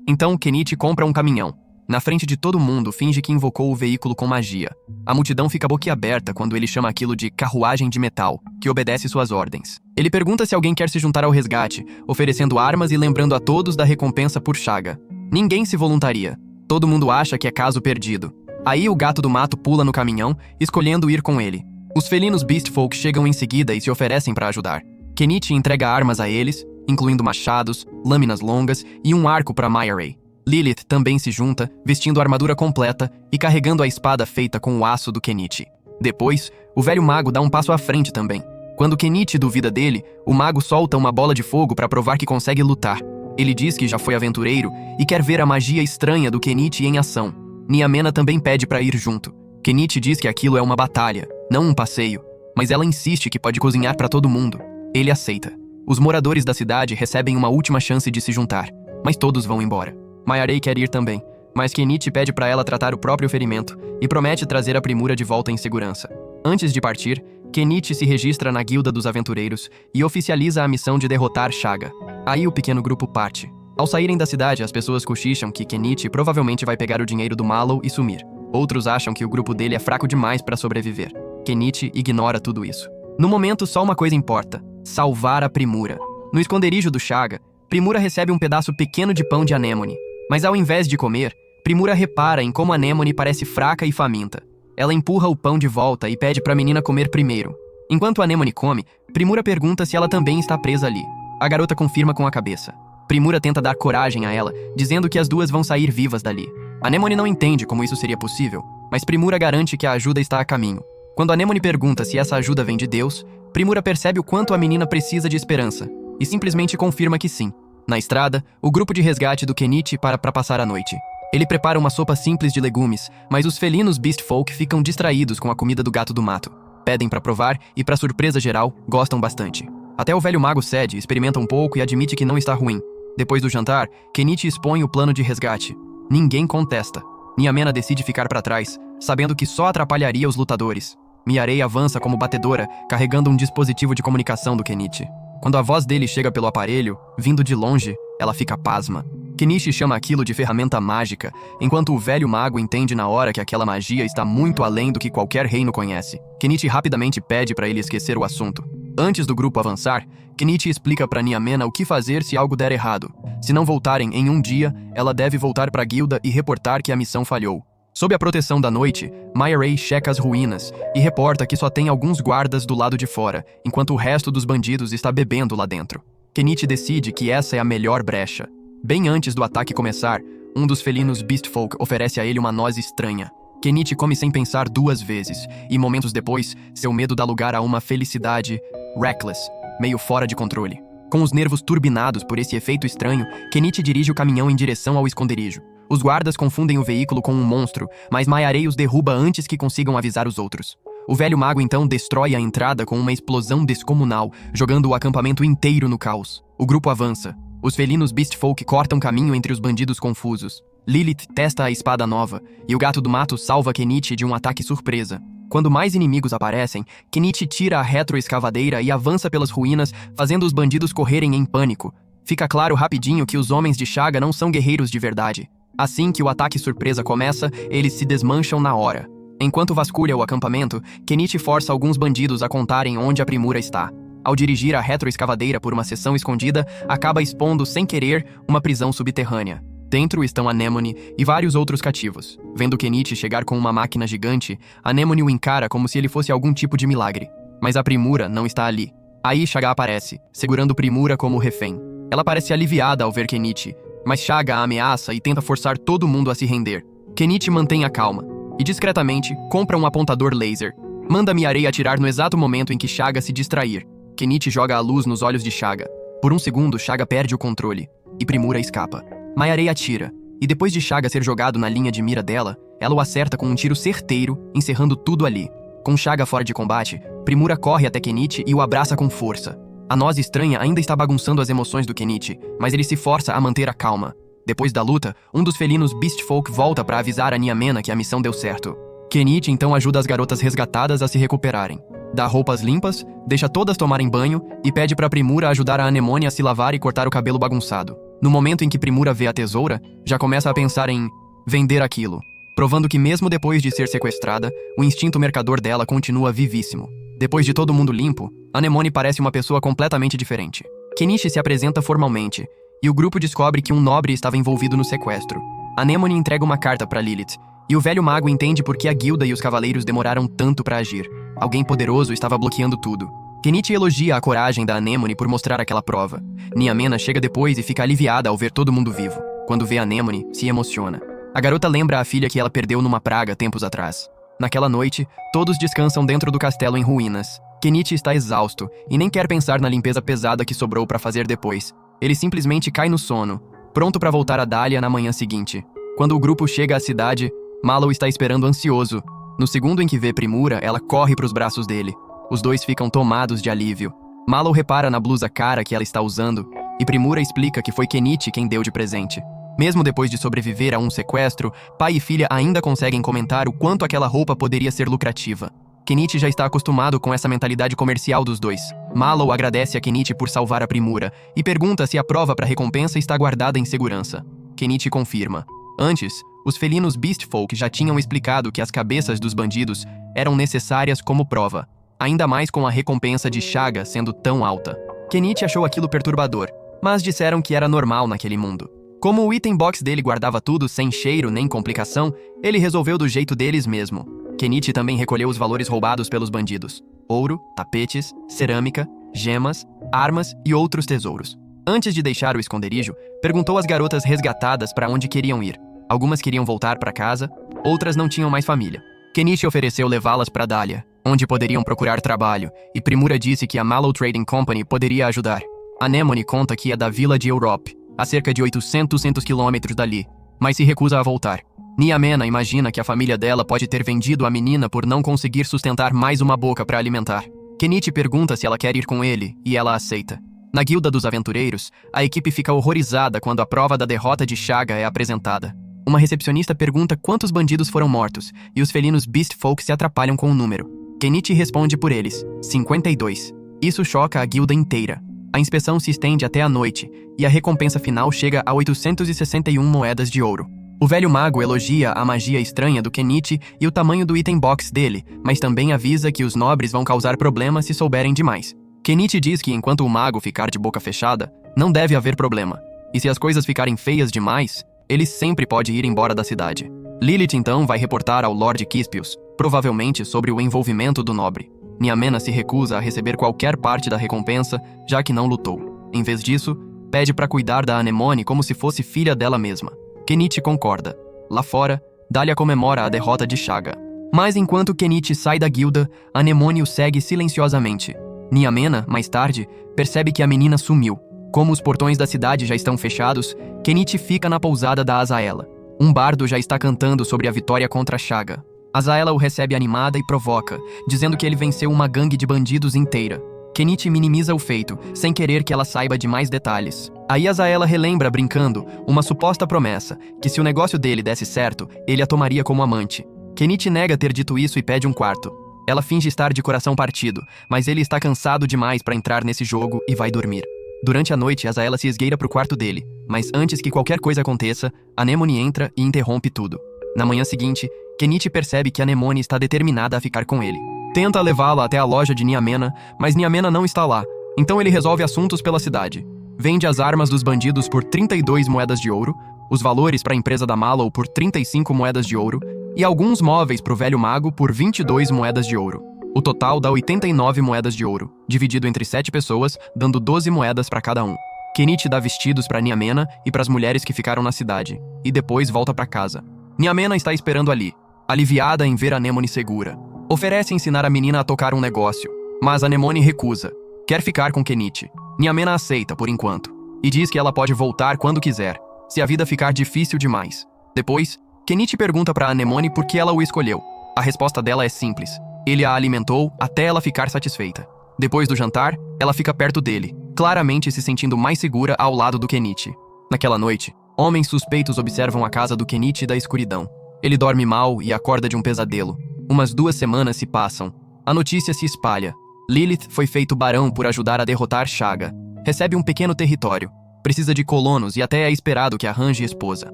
Então, Kenichi compra um caminhão. Na frente de todo mundo, finge que invocou o veículo com magia. A multidão fica boquiaberta quando ele chama aquilo de carruagem de metal, que obedece suas ordens. Ele pergunta se alguém quer se juntar ao resgate, oferecendo armas e lembrando a todos da recompensa por Chaga. Ninguém se voluntaria. Todo mundo acha que é caso perdido. Aí o gato do mato pula no caminhão, escolhendo ir com ele. Os felinos Beastfolk chegam em seguida e se oferecem para ajudar. Kenichi entrega armas a eles, incluindo machados, lâminas longas e um arco para Maya-Ray. Lilith também se junta, vestindo a armadura completa e carregando a espada feita com o aço do Kenichi. Depois, o velho mago dá um passo à frente também. Quando Kenichi duvida dele, o mago solta uma bola de fogo para provar que consegue lutar. Ele diz que já foi aventureiro e quer ver a magia estranha do Kenichi em ação. Niamena também pede para ir junto. Kenichi diz que aquilo é uma batalha, não um passeio, mas ela insiste que pode cozinhar para todo mundo. Ele aceita. Os moradores da cidade recebem uma última chance de se juntar, mas todos vão embora. Maya-Ray quer ir também, mas Kenichi pede para ela tratar o próprio ferimento e promete trazer a Primura de volta em segurança. Antes de partir, Kenichi se registra na Guilda dos Aventureiros e oficializa a missão de derrotar Chaga. Aí o pequeno grupo parte. Ao saírem da cidade, as pessoas cochicham que Kenichi provavelmente vai pegar o dinheiro do Mallow e sumir. Outros acham que o grupo dele é fraco demais para sobreviver. Kenichi ignora tudo isso. No momento, só uma coisa importa: salvar a Primura. No esconderijo do Chaga, Primura recebe um pedaço pequeno de pão de Anemone. Mas ao invés de comer, Primura repara em como Anemone parece fraca e faminta. Ela empurra o pão de volta e pede para a menina comer primeiro. Enquanto Anemone come, Primura pergunta se ela também está presa ali. A garota confirma com a cabeça. Primura tenta dar coragem a ela, dizendo que as duas vão sair vivas dali. Anemone não entende como isso seria possível, mas Primura garante que a ajuda está a caminho. Quando Anemone pergunta se essa ajuda vem de Deus, Primura percebe o quanto a menina precisa de esperança, e simplesmente confirma que sim. Na estrada, o grupo de resgate do Kenichi para passar a noite. Ele prepara uma sopa simples de legumes, mas os felinos Beastfolk ficam distraídos com a comida do gato do mato. Pedem para provar e, para surpresa geral, gostam bastante. Até o velho mago cede, experimenta um pouco e admite que não está ruim. Depois do jantar, Kenichi expõe o plano de resgate. Ninguém contesta. Niamena decide ficar para trás, sabendo que só atrapalharia os lutadores. Mia-Ray avança como batedora, carregando um dispositivo de comunicação do Kenichi. Quando a voz dele chega pelo aparelho, vindo de longe, ela fica pasma. Kenichi chama aquilo de ferramenta mágica, enquanto o velho mago entende na hora que aquela magia está muito além do que qualquer reino conhece. Kenichi rapidamente pede para ele esquecer o assunto. Antes do grupo avançar, Kenichi explica para Niamena o que fazer se algo der errado. Se não voltarem em um dia, ela deve voltar para a guilda e reportar que a missão falhou. Sob a proteção da noite, Maya-Ray checa as ruínas e reporta que só tem alguns guardas do lado de fora, enquanto o resto dos bandidos está bebendo lá dentro. Kenichi decide que essa é a melhor brecha. Bem antes do ataque começar, um dos felinos Beastfolk oferece a ele uma noz estranha. Kenichi come sem pensar duas vezes, e momentos depois, seu medo dá lugar a uma felicidade reckless, meio fora de controle. Com os nervos turbinados por esse efeito estranho, Kenichi dirige o caminhão em direção ao esconderijo. Os guardas confundem o veículo com um monstro, mas Maya-Ray os derruba antes que consigam avisar os outros. O velho mago então destrói a entrada com uma explosão descomunal, jogando o acampamento inteiro no caos. O grupo avança. Os felinos Beastfolk cortam caminho entre os bandidos confusos. Lilith testa a espada nova, e o gato do mato salva Kenichi de um ataque surpresa. Quando mais inimigos aparecem, Kenichi tira a retroescavadeira e avança pelas ruínas, fazendo os bandidos correrem em pânico. Fica claro rapidinho que os homens de Chaga não são guerreiros de verdade. Assim que o ataque surpresa começa, eles se desmancham na hora. Enquanto vasculha o acampamento, Kenichi força alguns bandidos a contarem onde a Primura está. Ao dirigir a retroescavadeira por uma seção escondida, acaba expondo, sem querer, uma prisão subterrânea. Dentro estão Anemone e vários outros cativos. Vendo Kenichi chegar com uma máquina gigante, Anemone o encara como se ele fosse algum tipo de milagre. Mas a Primura não está ali. Aí Chaga aparece, segurando Primura como refém. Ela parece aliviada ao ver Kenichi, mas Chaga a ameaça e tenta forçar todo mundo a se render. Kenichi mantém a calma e, discretamente, compra um apontador laser. Manda Mia-Ray atirar no exato momento em que Chaga se distrair. Kenichi joga a luz nos olhos de Chaga. Por um segundo, Chaga perde o controle e Primura escapa. Maya-Ray atira, e depois de Chaga ser jogado na linha de mira dela, ela o acerta com um tiro certeiro, encerrando tudo ali. Com Chaga fora de combate, Primura corre até Kenichi e o abraça com força. A noz estranha ainda está bagunçando as emoções do Kenichi, mas ele se força a manter a calma. Depois da luta, um dos felinos Beastfolk volta para avisar a Niamena que a missão deu certo. Kenichi então ajuda as garotas resgatadas a se recuperarem. Dá roupas limpas, deixa todas tomarem banho e pede pra Primura ajudar a Anemone a se lavar e cortar o cabelo bagunçado. No momento em que Primura vê a tesoura, já começa a pensar em vender aquilo, provando que mesmo depois de ser sequestrada, o instinto mercador dela continua vivíssimo. Depois de todo mundo limpo, Anemone parece uma pessoa completamente diferente. Kenichi se apresenta formalmente, e o grupo descobre que um nobre estava envolvido no sequestro. Anemone entrega uma carta para Lilith, e o velho mago entende por que a guilda e os cavaleiros demoraram tanto para agir. Alguém poderoso estava bloqueando tudo. Kenichi elogia a coragem da Anemone por mostrar aquela prova. Niamena chega depois e fica aliviada ao ver todo mundo vivo. Quando vê Anemone, se emociona. A garota lembra a filha que ela perdeu numa praga tempos atrás. Naquela noite, todos descansam dentro do castelo em ruínas. Kenichi está exausto e nem quer pensar na limpeza pesada que sobrou para fazer depois. Ele simplesmente cai no sono, pronto para voltar a Dahlia na manhã seguinte. Quando o grupo chega à cidade, Mallow está esperando ansioso. No segundo em que vê Primura, ela corre para os braços dele. Os dois ficam tomados de alívio. Mallow repara na blusa cara que ela está usando, e Primura explica que foi Kenichi quem deu de presente. Mesmo depois de sobreviver a um sequestro, pai e filha ainda conseguem comentar o quanto aquela roupa poderia ser lucrativa. Kenichi já está acostumado com essa mentalidade comercial dos dois. Mallow agradece a Kenichi por salvar a Primura e pergunta se a prova para recompensa está guardada em segurança. Kenichi confirma. Antes, os felinos Beastfolk já tinham explicado que as cabeças dos bandidos eram necessárias como prova, ainda mais com a recompensa de Chaga sendo tão alta. Kenichi achou aquilo perturbador, mas disseram que era normal naquele mundo. Como o item box dele guardava tudo sem cheiro nem complicação, ele resolveu do jeito deles mesmo. Kenichi também recolheu os valores roubados pelos bandidos: ouro, tapetes, cerâmica, gemas, armas e outros tesouros. Antes de deixar o esconderijo, perguntou às garotas resgatadas para onde queriam ir. Algumas queriam voltar para casa, outras não tinham mais família. Kenichi ofereceu levá-las para Dahlia, onde poderiam procurar trabalho, e Primura disse que a Mallow Trading Company poderia ajudar. Anemone conta que é da vila de Europe, a cerca de 800 quilômetros dali, mas se recusa a voltar. Niamena imagina que a família dela pode ter vendido a menina por não conseguir sustentar mais uma boca para alimentar. Kenichi pergunta se ela quer ir com ele, e ela aceita. Na Guilda dos Aventureiros, a equipe fica horrorizada quando a prova da derrota de Chaga é apresentada. Uma recepcionista pergunta quantos bandidos foram mortos, e os felinos Beastfolk se atrapalham com o número. Kenichi responde por eles: 52. Isso choca a guilda inteira. A inspeção se estende até a noite, e a recompensa final chega a 861 moedas de ouro. O velho mago elogia a magia estranha do Kenichi e o tamanho do item box dele, mas também avisa que os nobres vão causar problemas se souberem demais. Kenichi diz que enquanto o mago ficar de boca fechada, não deve haver problema. E se as coisas ficarem feias demais, ele sempre pode ir embora da cidade. Lilith então vai reportar ao Lord Kispius, provavelmente sobre o envolvimento do nobre. Niamena se recusa a receber qualquer parte da recompensa, já que não lutou. Em vez disso, pede para cuidar da Anemone como se fosse filha dela mesma. Kenichi concorda. Lá fora, Dahlia comemora a derrota de Chaga. Mas enquanto Kenichi sai da guilda, Anemone o segue silenciosamente. Niamena, mais tarde, percebe que a menina sumiu. Como os portões da cidade já estão fechados, Kenichi fica na pousada da Azaela. Um bardo já está cantando sobre a vitória contra Chaga. Azaela o recebe animada e provoca, dizendo que ele venceu uma gangue de bandidos inteira. Kenichi minimiza o feito, sem querer que ela saiba de mais detalhes. Aí Azaela relembra, brincando, uma suposta promessa, que se o negócio dele desse certo, ele a tomaria como amante. Kenichi nega ter dito isso e pede um quarto. Ela finge estar de coração partido, mas ele está cansado demais para entrar nesse jogo e vai dormir. Durante a noite, Azaela se esgueira pro quarto dele, mas antes que qualquer coisa aconteça, Anemone entra e interrompe tudo. Na manhã seguinte, Kenichi percebe que Anemone está determinada a ficar com ele. Tenta levá-la até a loja de Niamena, mas Niamena não está lá, então ele resolve assuntos pela cidade. Vende as armas dos bandidos por 32 moedas de ouro, os valores para a empresa da Mallow por 35 moedas de ouro e alguns móveis para o velho mago por 22 moedas de ouro. O total dá 89 moedas de ouro, dividido entre 7 pessoas, dando 12 moedas para cada um. Kenichi dá vestidos para Niamena e para as mulheres que ficaram na cidade, e depois volta para casa. Niamena está esperando ali, aliviada em ver Anemone segura. Oferece ensinar a menina a tocar um negócio, mas Anemone recusa. Quer ficar com Kenichi. Niamena aceita por enquanto, e diz que ela pode voltar quando quiser, se a vida ficar difícil demais. Depois, Kenichi pergunta para Anemone por que ela o escolheu. A resposta dela é simples. Ele a alimentou até ela ficar satisfeita. Depois do jantar, ela fica perto dele, claramente se sentindo mais segura ao lado do Kenichi. Naquela noite, homens suspeitos observam a casa do Kenichi da escuridão. Ele dorme mal e acorda de um pesadelo. Umas 2 semanas se passam. A notícia se espalha. Lilith foi feito barão por ajudar a derrotar Shaga. Recebe um pequeno território. Precisa de colonos e até é esperado que arranje esposa.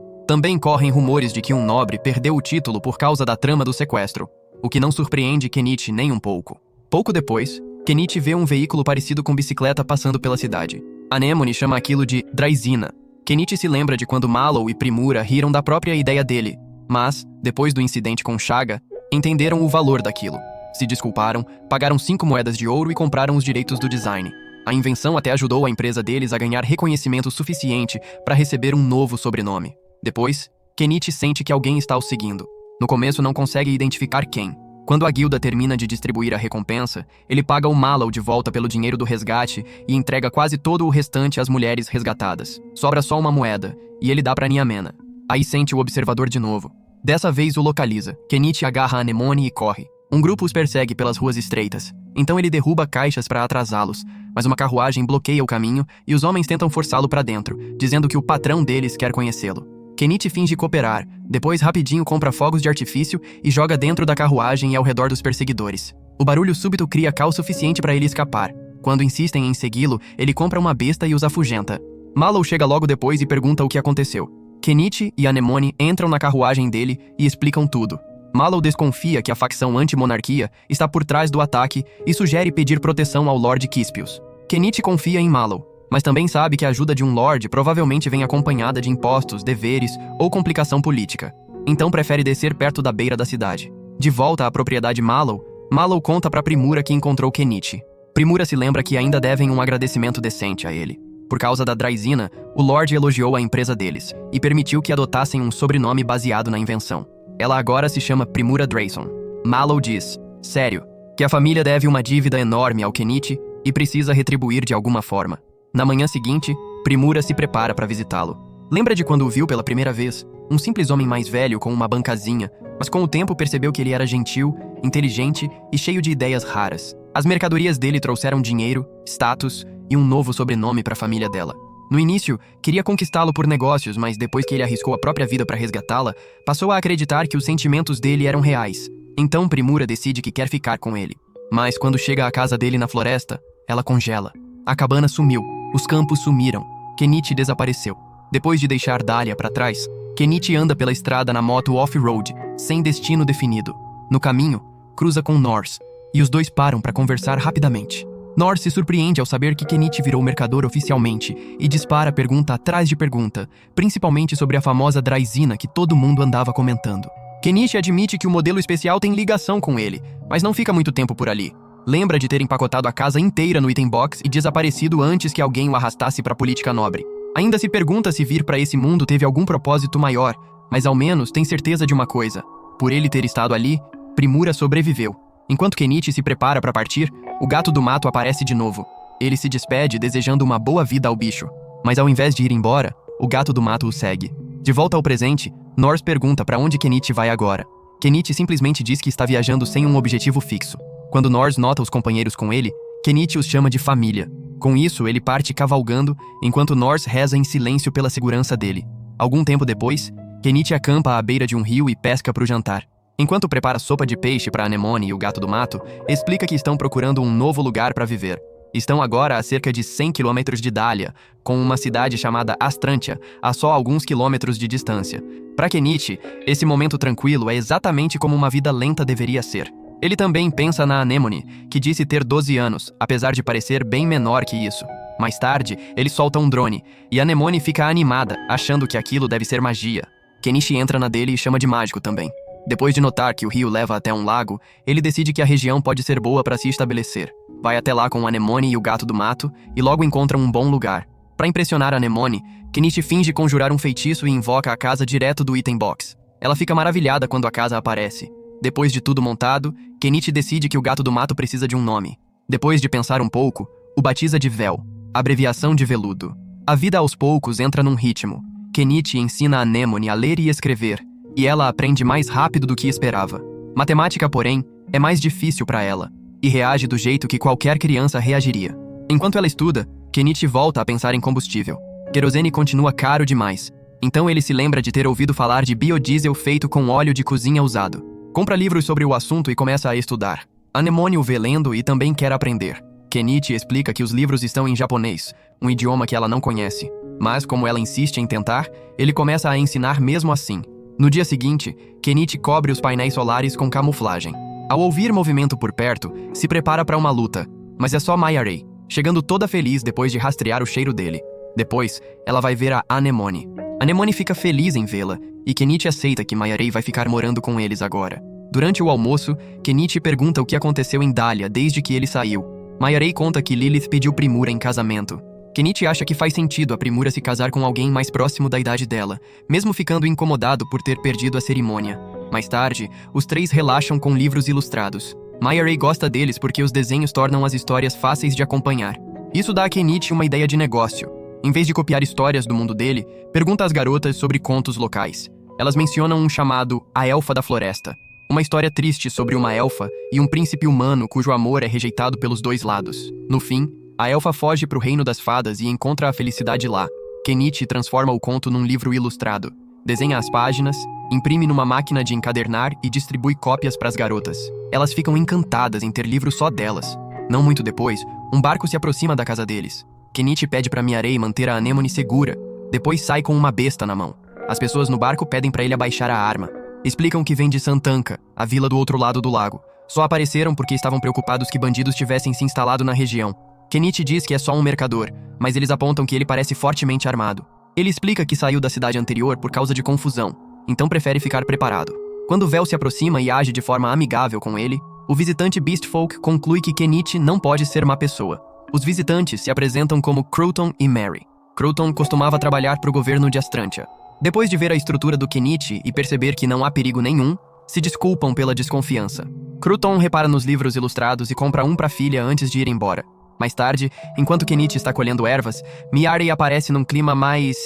Também correm rumores de que um nobre perdeu o título por causa da trama do sequestro, o que não surpreende Kenichi nem um pouco. Pouco depois, Kenichi vê um veículo parecido com bicicleta passando pela cidade. Anemone chama aquilo de Draisina. Kenichi se lembra de quando Mallow e Primura riram da própria ideia dele, mas, depois do incidente com Shaga, entenderam o valor daquilo. Se desculparam, pagaram 5 moedas de ouro e compraram os direitos do design. A invenção até ajudou a empresa deles a ganhar reconhecimento suficiente para receber um novo sobrenome. Depois, Kenichi sente que alguém está o seguindo. No começo não consegue identificar quem. Quando a guilda termina de distribuir a recompensa, ele paga o Mallow de volta pelo dinheiro do resgate e entrega quase todo o restante às mulheres resgatadas. Sobra só uma moeda, e ele dá para Niamena. Aí sente o observador de novo. Dessa vez o localiza. Kenichi agarra a Anemone e corre. Um grupo os persegue pelas ruas estreitas. Então ele derruba caixas para atrasá-los, mas uma carruagem bloqueia o caminho e os homens tentam forçá-lo para dentro, dizendo que o patrão deles quer conhecê-lo. Kenichi finge cooperar, depois rapidinho compra fogos de artifício e joga dentro da carruagem e ao redor dos perseguidores. O barulho súbito cria caos suficiente para ele escapar. Quando insistem em segui-lo, ele compra uma besta e os afugenta. Mallow chega logo depois e pergunta o que aconteceu. Kenichi e Anemone entram na carruagem dele e explicam tudo. Mallow desconfia que a facção anti-monarquia está por trás do ataque e sugere pedir proteção ao Lord Kispius. Kenichi confia em Mallow, mas também sabe que a ajuda de um Lord provavelmente vem acompanhada de impostos, deveres ou complicação política. Então prefere descer perto da beira da cidade. De volta à propriedade Mallow, Mallow conta para Primura que encontrou Kenichi. Primura se lembra que ainda devem um agradecimento decente a ele. Por causa da Draisina, o Lord elogiou a empresa deles e permitiu que adotassem um sobrenome baseado na invenção. Ela agora se chama Primura Drayson. Mallow diz, sério, que a família deve uma dívida enorme ao Kenichi e precisa retribuir de alguma forma. Na manhã seguinte, Primura se prepara para visitá-lo. Lembra de quando o viu pela primeira vez? Um simples homem mais velho com uma bancazinha, mas com o tempo percebeu que ele era gentil, inteligente e cheio de ideias raras. As mercadorias dele trouxeram dinheiro, status e um novo sobrenome para a família dela. No início, queria conquistá-lo por negócios, mas depois que ele arriscou a própria vida para resgatá-la, passou a acreditar que os sentimentos dele eram reais. Então Primura decide que quer ficar com ele. Mas quando chega à casa dele na floresta, ela congela. A cabana sumiu, os campos sumiram, Kenichi desapareceu. Depois de deixar Dahlia para trás, Kenichi anda pela estrada na moto off-road, sem destino definido. No caminho, cruza com Norse, e os dois param para conversar rapidamente. Norse se surpreende ao saber que Kenichi virou mercador oficialmente e dispara pergunta atrás de pergunta, principalmente sobre a famosa Draisina que todo mundo andava comentando. Kenichi admite que o modelo especial tem ligação com ele, mas não fica muito tempo por ali. Lembra de ter empacotado a casa inteira no item box e desaparecido antes que alguém o arrastasse para a política nobre. Ainda se pergunta se vir para esse mundo teve algum propósito maior, mas ao menos tem certeza de uma coisa. Por ele ter estado ali, Primura sobreviveu. Enquanto Kenichi se prepara para partir, o gato do mato aparece de novo. Ele se despede desejando uma boa vida ao bicho, mas ao invés de ir embora, o gato do mato o segue. De volta ao presente, Norse pergunta para onde Kenichi vai agora. Kenichi simplesmente diz que está viajando sem um objetivo fixo. Quando Norse nota os companheiros com ele, Kenichi os chama de família. Com isso, ele parte cavalgando, enquanto Norse reza em silêncio pela segurança dele. Algum tempo depois, Kenichi acampa à beira de um rio e pesca para o jantar. Enquanto prepara sopa de peixe para Anemone e o gato do mato, explica que estão procurando um novo lugar para viver. Estão agora a cerca de 100 quilômetros de Dahlia, com uma cidade chamada Astrantia a só alguns quilômetros de distância. Para Kenichi, esse momento tranquilo é exatamente como uma vida lenta deveria ser. Ele também pensa na Anemone, que disse ter 12 anos, apesar de parecer bem menor que isso. Mais tarde, ele solta um drone, e Anemone fica animada, achando que aquilo deve ser magia. Kenichi entra na dele e chama de mágico também. Depois de notar que o rio leva até um lago, ele decide que a região pode ser boa para se estabelecer. Vai até lá com Anemone e o gato do mato, e logo encontra um bom lugar. Para impressionar Anemone, Kenichi finge conjurar um feitiço e invoca a casa direto do item box. Ela fica maravilhada quando a casa aparece. Depois de tudo montado, Kenichi decide que o gato do mato precisa de um nome. Depois de pensar um pouco, o batiza de Vel, abreviação de veludo. A vida aos poucos entra num ritmo. Kenichi ensina a Anemone a ler e escrever, e ela aprende mais rápido do que esperava. Matemática, porém, é mais difícil para ela, e reage do jeito que qualquer criança reagiria. Enquanto ela estuda, Kenichi volta a pensar em combustível. Querosene continua caro demais, então ele se lembra de ter ouvido falar de biodiesel feito com óleo de cozinha usado. Compra livros sobre o assunto e começa a estudar. Anemone o vê lendo e também quer aprender. Kenichi explica que os livros estão em japonês, um idioma que ela não conhece. Mas, como ela insiste em tentar, ele começa a ensinar mesmo assim. No dia seguinte, Kenichi cobre os painéis solares com camuflagem. Ao ouvir movimento por perto, se prepara para uma luta. Mas é só Mayarei, chegando toda feliz depois de rastrear o cheiro dele. Depois, ela vai ver a Anemone. Anemone fica feliz em vê-la, e Kenichi aceita que Mayarei vai ficar morando com eles agora. Durante o almoço, Kenichi pergunta o que aconteceu em Dahlia desde que ele saiu. Mayarei conta que Lilith pediu Primura em casamento. Kenichi acha que faz sentido a Primura se casar com alguém mais próximo da idade dela, mesmo ficando incomodado por ter perdido a cerimônia. Mais tarde, os três relaxam com livros ilustrados. Mayarei gosta deles porque os desenhos tornam as histórias fáceis de acompanhar. Isso dá a Kenichi uma ideia de negócio. Em vez de copiar histórias do mundo dele, pergunta às garotas sobre contos locais. Elas mencionam um chamado A Elfa da Floresta, uma história triste sobre uma elfa e um príncipe humano cujo amor é rejeitado pelos dois lados. No fim, a elfa foge para o reino das fadas e encontra a felicidade lá. Kenichi transforma o conto num livro ilustrado, desenha as páginas, imprime numa máquina de encadernar e distribui cópias para as garotas. Elas ficam encantadas em ter livro só delas. Não muito depois, um barco se aproxima da casa deles. Kenichi pede para Mayarei manter a Anemone segura, depois sai com uma besta na mão. As pessoas no barco pedem para ele abaixar a arma. Explicam que vem de Santanka, a vila do outro lado do lago. Só apareceram porque estavam preocupados que bandidos tivessem se instalado na região. Kenichi diz que é só um mercador, mas eles apontam que ele parece fortemente armado. Ele explica que saiu da cidade anterior por causa de confusão, então prefere ficar preparado. Quando Vel se aproxima e age de forma amigável com ele, o visitante Beastfolk conclui que Kenichi não pode ser má pessoa. Os visitantes se apresentam como Croton e Mary. Croton costumava trabalhar para o governo de Astrantia. Depois de ver a estrutura do Kenichi e perceber que não há perigo nenhum, se desculpam pela desconfiança. Croton repara nos livros ilustrados e compra um para a filha antes de ir embora. Mais tarde, enquanto Kenichi está colhendo ervas, Mayarei aparece num clima mais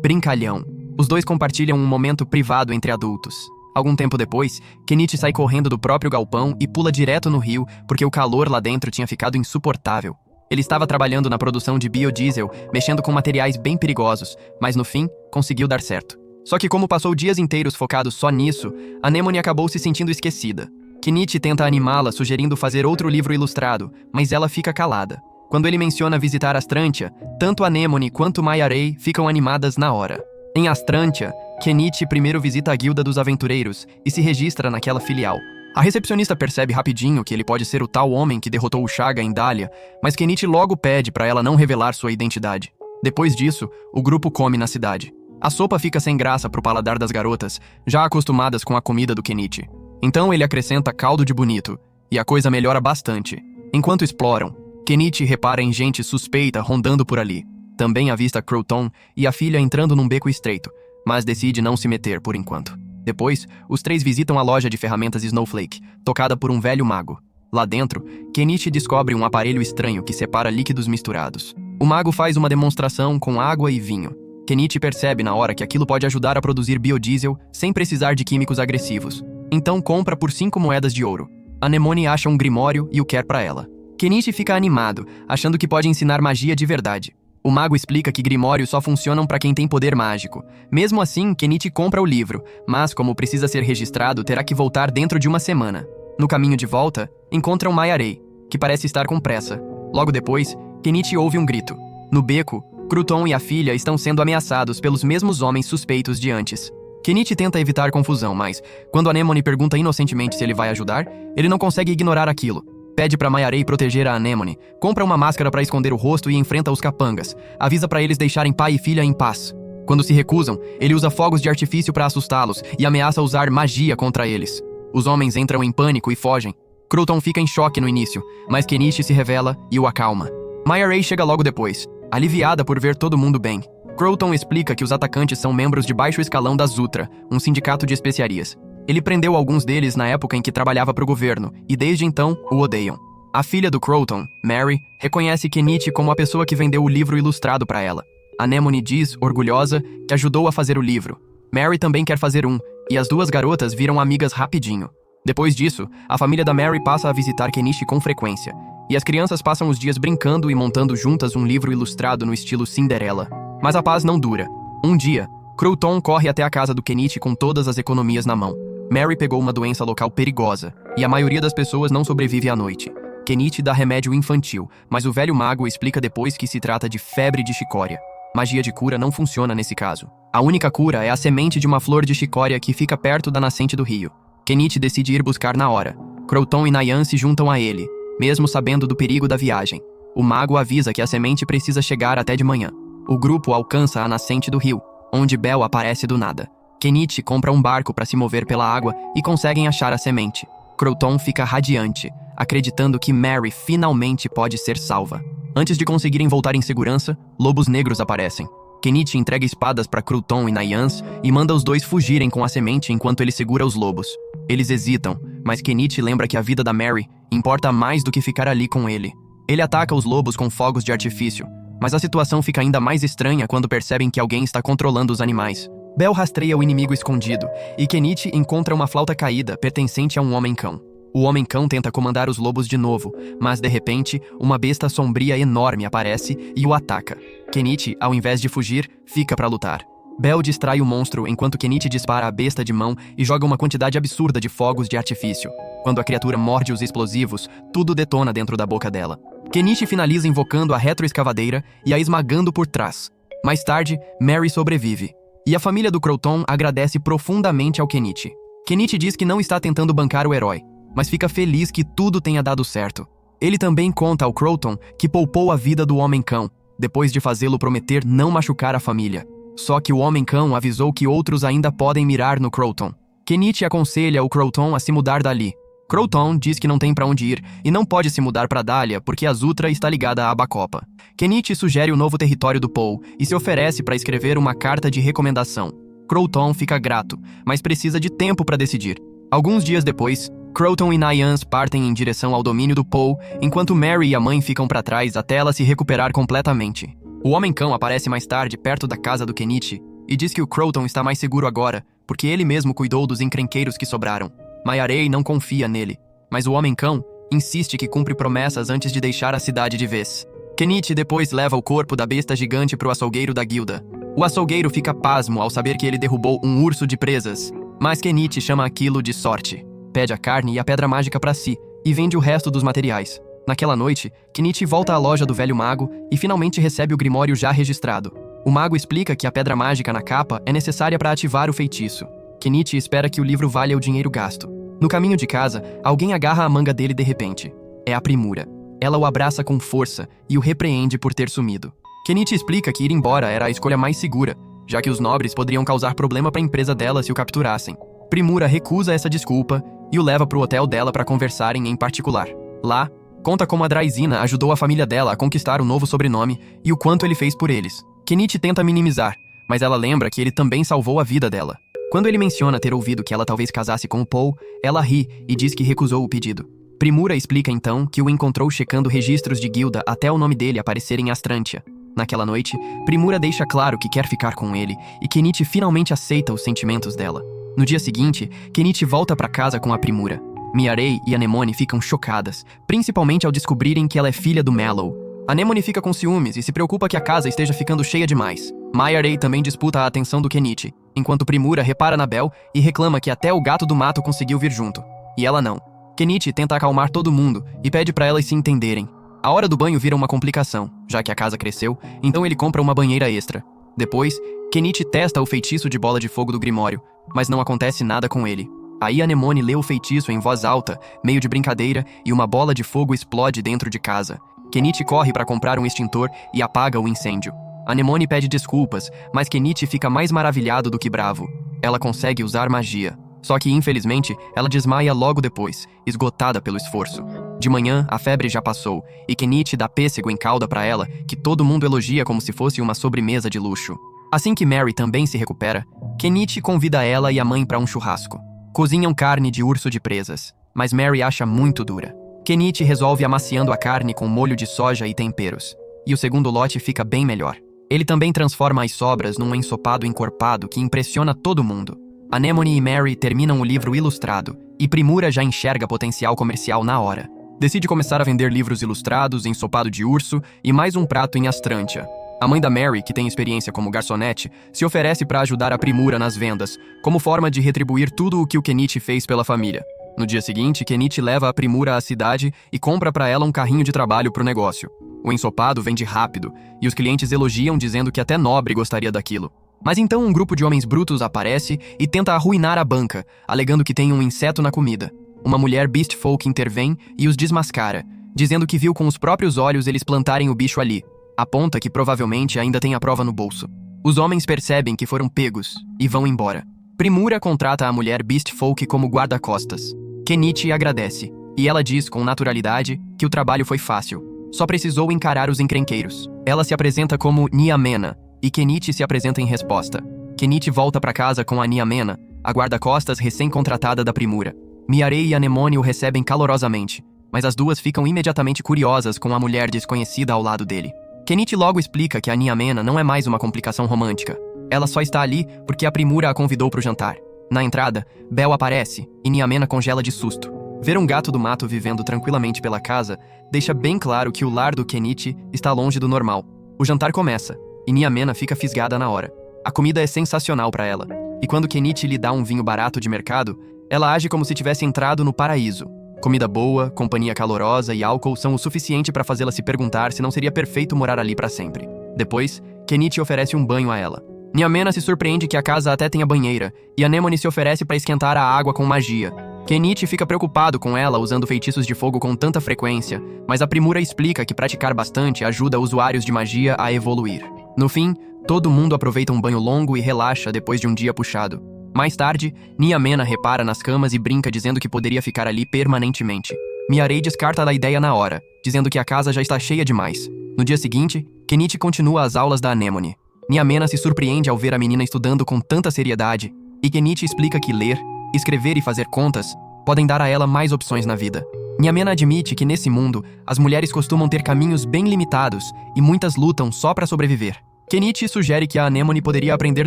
brincalhão. Os dois compartilham um momento privado entre adultos. Algum tempo depois, Kenichi sai correndo do próprio galpão e pula direto no rio porque o calor lá dentro tinha ficado insuportável. Ele estava trabalhando na produção de biodiesel, mexendo com materiais bem perigosos, mas no fim, conseguiu dar certo. Só que como passou dias inteiros focado só nisso, Anemone acabou se sentindo esquecida. Kenichi tenta animá-la, sugerindo fazer outro livro ilustrado, mas ela fica calada. Quando ele menciona visitar Astrantia, tanto Anemone quanto Mayarei ficam animadas na hora. Em Astrantia, Kenichi primeiro visita a Guilda dos Aventureiros e se registra naquela filial. A recepcionista percebe rapidinho que ele pode ser o tal homem que derrotou o Chaga em Dahlia, mas Kenichi logo pede para ela não revelar sua identidade. Depois disso, o grupo come na cidade. A sopa fica sem graça pro paladar das garotas, já acostumadas com a comida do Kenichi. Então ele acrescenta caldo de bonito, e a coisa melhora bastante. Enquanto exploram, Kenichi repara em gente suspeita rondando por ali. Também avista Croton e a filha entrando num beco estreito, mas decide não se meter por enquanto. Depois, os três visitam a loja de ferramentas Snowflake, tocada por um velho mago. Lá dentro, Kenichi descobre um aparelho estranho que separa líquidos misturados. O mago faz uma demonstração com água e vinho. Kenichi percebe na hora que aquilo pode ajudar a produzir biodiesel sem precisar de químicos agressivos. Então compra por 5 moedas de ouro. Anemone acha um grimório e o quer para ela. Kenichi fica animado, achando que pode ensinar magia de verdade. O mago explica que grimórios só funcionam para quem tem poder mágico. Mesmo assim, Kenichi compra o livro, mas como precisa ser registrado, terá que voltar dentro de uma semana. No caminho de volta, encontram Mayarei, que parece estar com pressa. Logo depois, Kenichi ouve um grito. No beco, Croton e a filha estão sendo ameaçados pelos mesmos homens suspeitos de antes. Kenichi tenta evitar confusão, mas, quando Anemone pergunta inocentemente se ele vai ajudar, ele não consegue ignorar aquilo. Pede pra Mayarei proteger a Anemone, compra uma máscara pra esconder o rosto e enfrenta os capangas. Avisa pra eles deixarem pai e filha em paz. Quando se recusam, ele usa fogos de artifício pra assustá-los e ameaça usar magia contra eles. Os homens entram em pânico e fogem. Croton fica em choque no início, mas Kenichi se revela e o acalma. Mayarei chega logo depois, aliviada por ver todo mundo bem. Croton explica que os atacantes são membros de baixo escalão da Zutra, um sindicato de especiarias. Ele prendeu alguns deles na época em que trabalhava para o governo, e desde então o odeiam. A filha do Croton, Mary, reconhece Kenichi como a pessoa que vendeu o livro ilustrado para ela. Anemone diz, orgulhosa, que ajudou a fazer o livro. Mary também quer fazer um, e as duas garotas viram amigas rapidinho. Depois disso, a família da Mary passa a visitar Kenichi com frequência, e as crianças passam os dias brincando e montando juntas um livro ilustrado no estilo Cinderela. Mas a paz não dura. Um dia, Croton corre até a casa do Kenichi com todas as economias na mão. Mary pegou uma doença local perigosa, e a maioria das pessoas não sobrevive à noite. Kenichi dá remédio infantil, mas o velho mago explica depois que se trata de febre de chicória. Magia de cura não funciona nesse caso. A única cura é a semente de uma flor de chicória que fica perto da nascente do rio. Kenichi decide ir buscar na hora. Croton e Nayan se juntam a ele, mesmo sabendo do perigo da viagem. O mago avisa que a semente precisa chegar até de manhã. O grupo alcança a nascente do rio, onde Belle aparece do nada. Kenichi compra um barco para se mover pela água e conseguem achar a semente. Croton fica radiante, acreditando que Mary finalmente pode ser salva. Antes de conseguirem voltar em segurança, lobos negros aparecem. Kenichi entrega espadas para Croton e Nayans e manda os dois fugirem com a semente enquanto ele segura os lobos. Eles hesitam, mas Kenichi lembra que a vida da Mary importa mais do que ficar ali com ele. Ele ataca os lobos com fogos de artifício, mas a situação fica ainda mais estranha quando percebem que alguém está controlando os animais. Belle rastreia o inimigo escondido, e Kenichi encontra uma flauta caída pertencente a um homem-cão. O homem-cão tenta comandar os lobos de novo, mas de repente, uma besta sombria enorme aparece e o ataca. Kenichi, ao invés de fugir, fica para lutar. Belle distrai o monstro enquanto Kenichi dispara a besta de mão e joga uma quantidade absurda de fogos de artifício. Quando a criatura morde os explosivos, tudo detona dentro da boca dela. Kenichi finaliza invocando a retroescavadeira e a esmagando por trás. Mais tarde, Mary sobrevive. E a família do Croton agradece profundamente ao Kenichi. Kenichi diz que não está tentando bancar o herói, mas fica feliz que tudo tenha dado certo. Ele também conta ao Croton que poupou a vida do Homem-Cão, depois de fazê-lo prometer não machucar a família. Só que o Homem-Cão avisou que outros ainda podem mirar no Croton. Kenichi aconselha o Croton a se mudar dali. Croton diz que não tem pra onde ir e não pode se mudar pra Dahlia porque a Zutra está ligada à Bacopa. Kenichi sugere o novo território do Paul e se oferece para escrever uma carta de recomendação. Croton fica grato, mas precisa de tempo para decidir. Alguns dias depois, Croton e Nayans partem em direção ao domínio do Paul, enquanto Mary e a mãe ficam para trás até ela se recuperar completamente. O Homem-Cão aparece mais tarde perto da casa do Kenichi e diz que o Croton está mais seguro agora, porque ele mesmo cuidou dos encrenqueiros que sobraram. Mayarei não confia nele, mas o Homem-Cão insiste que cumpre promessas antes de deixar a cidade de vez. Kenichi depois leva o corpo da besta gigante para o açougueiro da guilda. O açougueiro fica pasmo ao saber que ele derrubou um urso de presas, mas Kenichi chama aquilo de sorte. Pede a carne e a pedra mágica para si e vende o resto dos materiais. Naquela noite, Kenichi volta à loja do velho mago e finalmente recebe o grimório já registrado. O mago explica que a pedra mágica na capa é necessária para ativar o feitiço. Kenichi espera que o livro valha o dinheiro gasto. No caminho de casa, alguém agarra a manga dele de repente. É a Primura. Ela o abraça com força e o repreende por ter sumido. Kenichi explica que ir embora era a escolha mais segura, já que os nobres poderiam causar problema para a empresa dela se o capturassem. Primura recusa essa desculpa e o leva para o hotel dela para conversarem em particular. Lá, conta como a Draisina ajudou a família dela a conquistar o novo sobrenome e o quanto ele fez por eles. Kenichi tenta minimizar, mas ela lembra que ele também salvou a vida dela. Quando ele menciona ter ouvido que ela talvez casasse com o Paul, ela ri e diz que recusou o pedido. Primura explica então que o encontrou checando registros de guilda até o nome dele aparecer em Astrantia. Naquela noite, Primura deixa claro que quer ficar com ele e Kenichi finalmente aceita os sentimentos dela. No dia seguinte, Kenichi volta para casa com a Primura. Miarei e Anemone ficam chocadas, principalmente ao descobrirem que ela é filha do Mallow. Anemone fica com ciúmes e se preocupa que a casa esteja ficando cheia demais. Mayarei também disputa a atenção do Kenichi, enquanto Primura repara na Belle e reclama que até o gato do mato conseguiu vir junto. E ela não. Kenichi tenta acalmar todo mundo e pede para elas se entenderem. A hora do banho vira uma complicação, já que a casa cresceu, então ele compra uma banheira extra. Depois, Kenichi testa o feitiço de bola de fogo do Grimório, mas não acontece nada com ele. Aí Anemone lê o feitiço em voz alta, meio de brincadeira, e uma bola de fogo explode dentro de casa. Kenichi corre para comprar um extintor e apaga o incêndio. Anemone pede desculpas, mas Kenichi fica mais maravilhado do que bravo. Ela consegue usar magia. Só que, infelizmente, ela desmaia logo depois, esgotada pelo esforço. De manhã, a febre já passou, e Kenichi dá pêssego em calda para ela, que todo mundo elogia como se fosse uma sobremesa de luxo. Assim que Mary também se recupera, Kenichi convida ela e a mãe para um churrasco. Cozinham carne de urso de presas, mas Mary acha muito dura. Kenichi resolve amaciando a carne com molho de soja e temperos, e o segundo lote fica bem melhor. Ele também transforma as sobras num ensopado encorpado que impressiona todo mundo. Anemone e Mary terminam o livro ilustrado, e Primura já enxerga potencial comercial na hora. Decide começar a vender livros ilustrados, ensopado de urso e mais um prato em Astrantia. A mãe da Mary, que tem experiência como garçonete, se oferece para ajudar a Primura nas vendas, como forma de retribuir tudo o que o Kenichi fez pela família. No dia seguinte, Kenichi leva a Primura à cidade e compra para ela um carrinho de trabalho para o negócio. O ensopado vende rápido, e os clientes elogiam dizendo que até Nobre gostaria daquilo. Mas então um grupo de homens brutos aparece e tenta arruinar a banca, alegando que tem um inseto na comida. Uma mulher Beast Folk intervém e os desmascara, dizendo que viu com os próprios olhos eles plantarem o bicho ali. Aponta que provavelmente ainda tem a prova no bolso. Os homens percebem que foram pegos e vão embora. Primura contrata a mulher Beast Folk como guarda-costas. Kenichi agradece, e ela diz com naturalidade que o trabalho foi fácil. Só precisou encarar os encrenqueiros. Ela se apresenta como Niamena, e Kenichi se apresenta em resposta. Kenichi volta para casa com a Niamena, a guarda-costas recém-contratada da Primura. Miarei e Anemone o recebem calorosamente, mas as duas ficam imediatamente curiosas com a mulher desconhecida ao lado dele. Kenichi logo explica que a Niamena não é mais uma complicação romântica. Ela só está ali porque a Primura a convidou para o jantar. Na entrada, Bel aparece e Niamena congela de susto. Ver um gato do mato vivendo tranquilamente pela casa deixa bem claro que o lar do Kenichi está longe do normal. O jantar começa, e Niamena fica fisgada na hora. A comida é sensacional para ela, e quando Kenichi lhe dá um vinho barato de mercado, ela age como se tivesse entrado no paraíso. Comida boa, companhia calorosa e álcool são o suficiente para fazê-la se perguntar se não seria perfeito morar ali para sempre. Depois, Kenichi oferece um banho a ela. Niamena se surpreende que a casa até tenha banheira, e Anemone se oferece para esquentar a água com magia. Kenichi fica preocupado com ela usando feitiços de fogo com tanta frequência, mas a Primura explica que praticar bastante ajuda usuários de magia a evoluir. No fim, todo mundo aproveita um banho longo e relaxa depois de um dia puxado. Mais tarde, Niamena repara nas camas e brinca dizendo que poderia ficar ali permanentemente. Miarei descarta a ideia na hora, dizendo que a casa já está cheia demais. No dia seguinte, Kenichi continua as aulas da Anemone. Niamena se surpreende ao ver a menina estudando com tanta seriedade, e Kenichi explica que ler, escrever e fazer contas podem dar a ela mais opções na vida. Niamena admite que nesse mundo, as mulheres costumam ter caminhos bem limitados e muitas lutam só para sobreviver. Kenichi sugere que a Anemone poderia aprender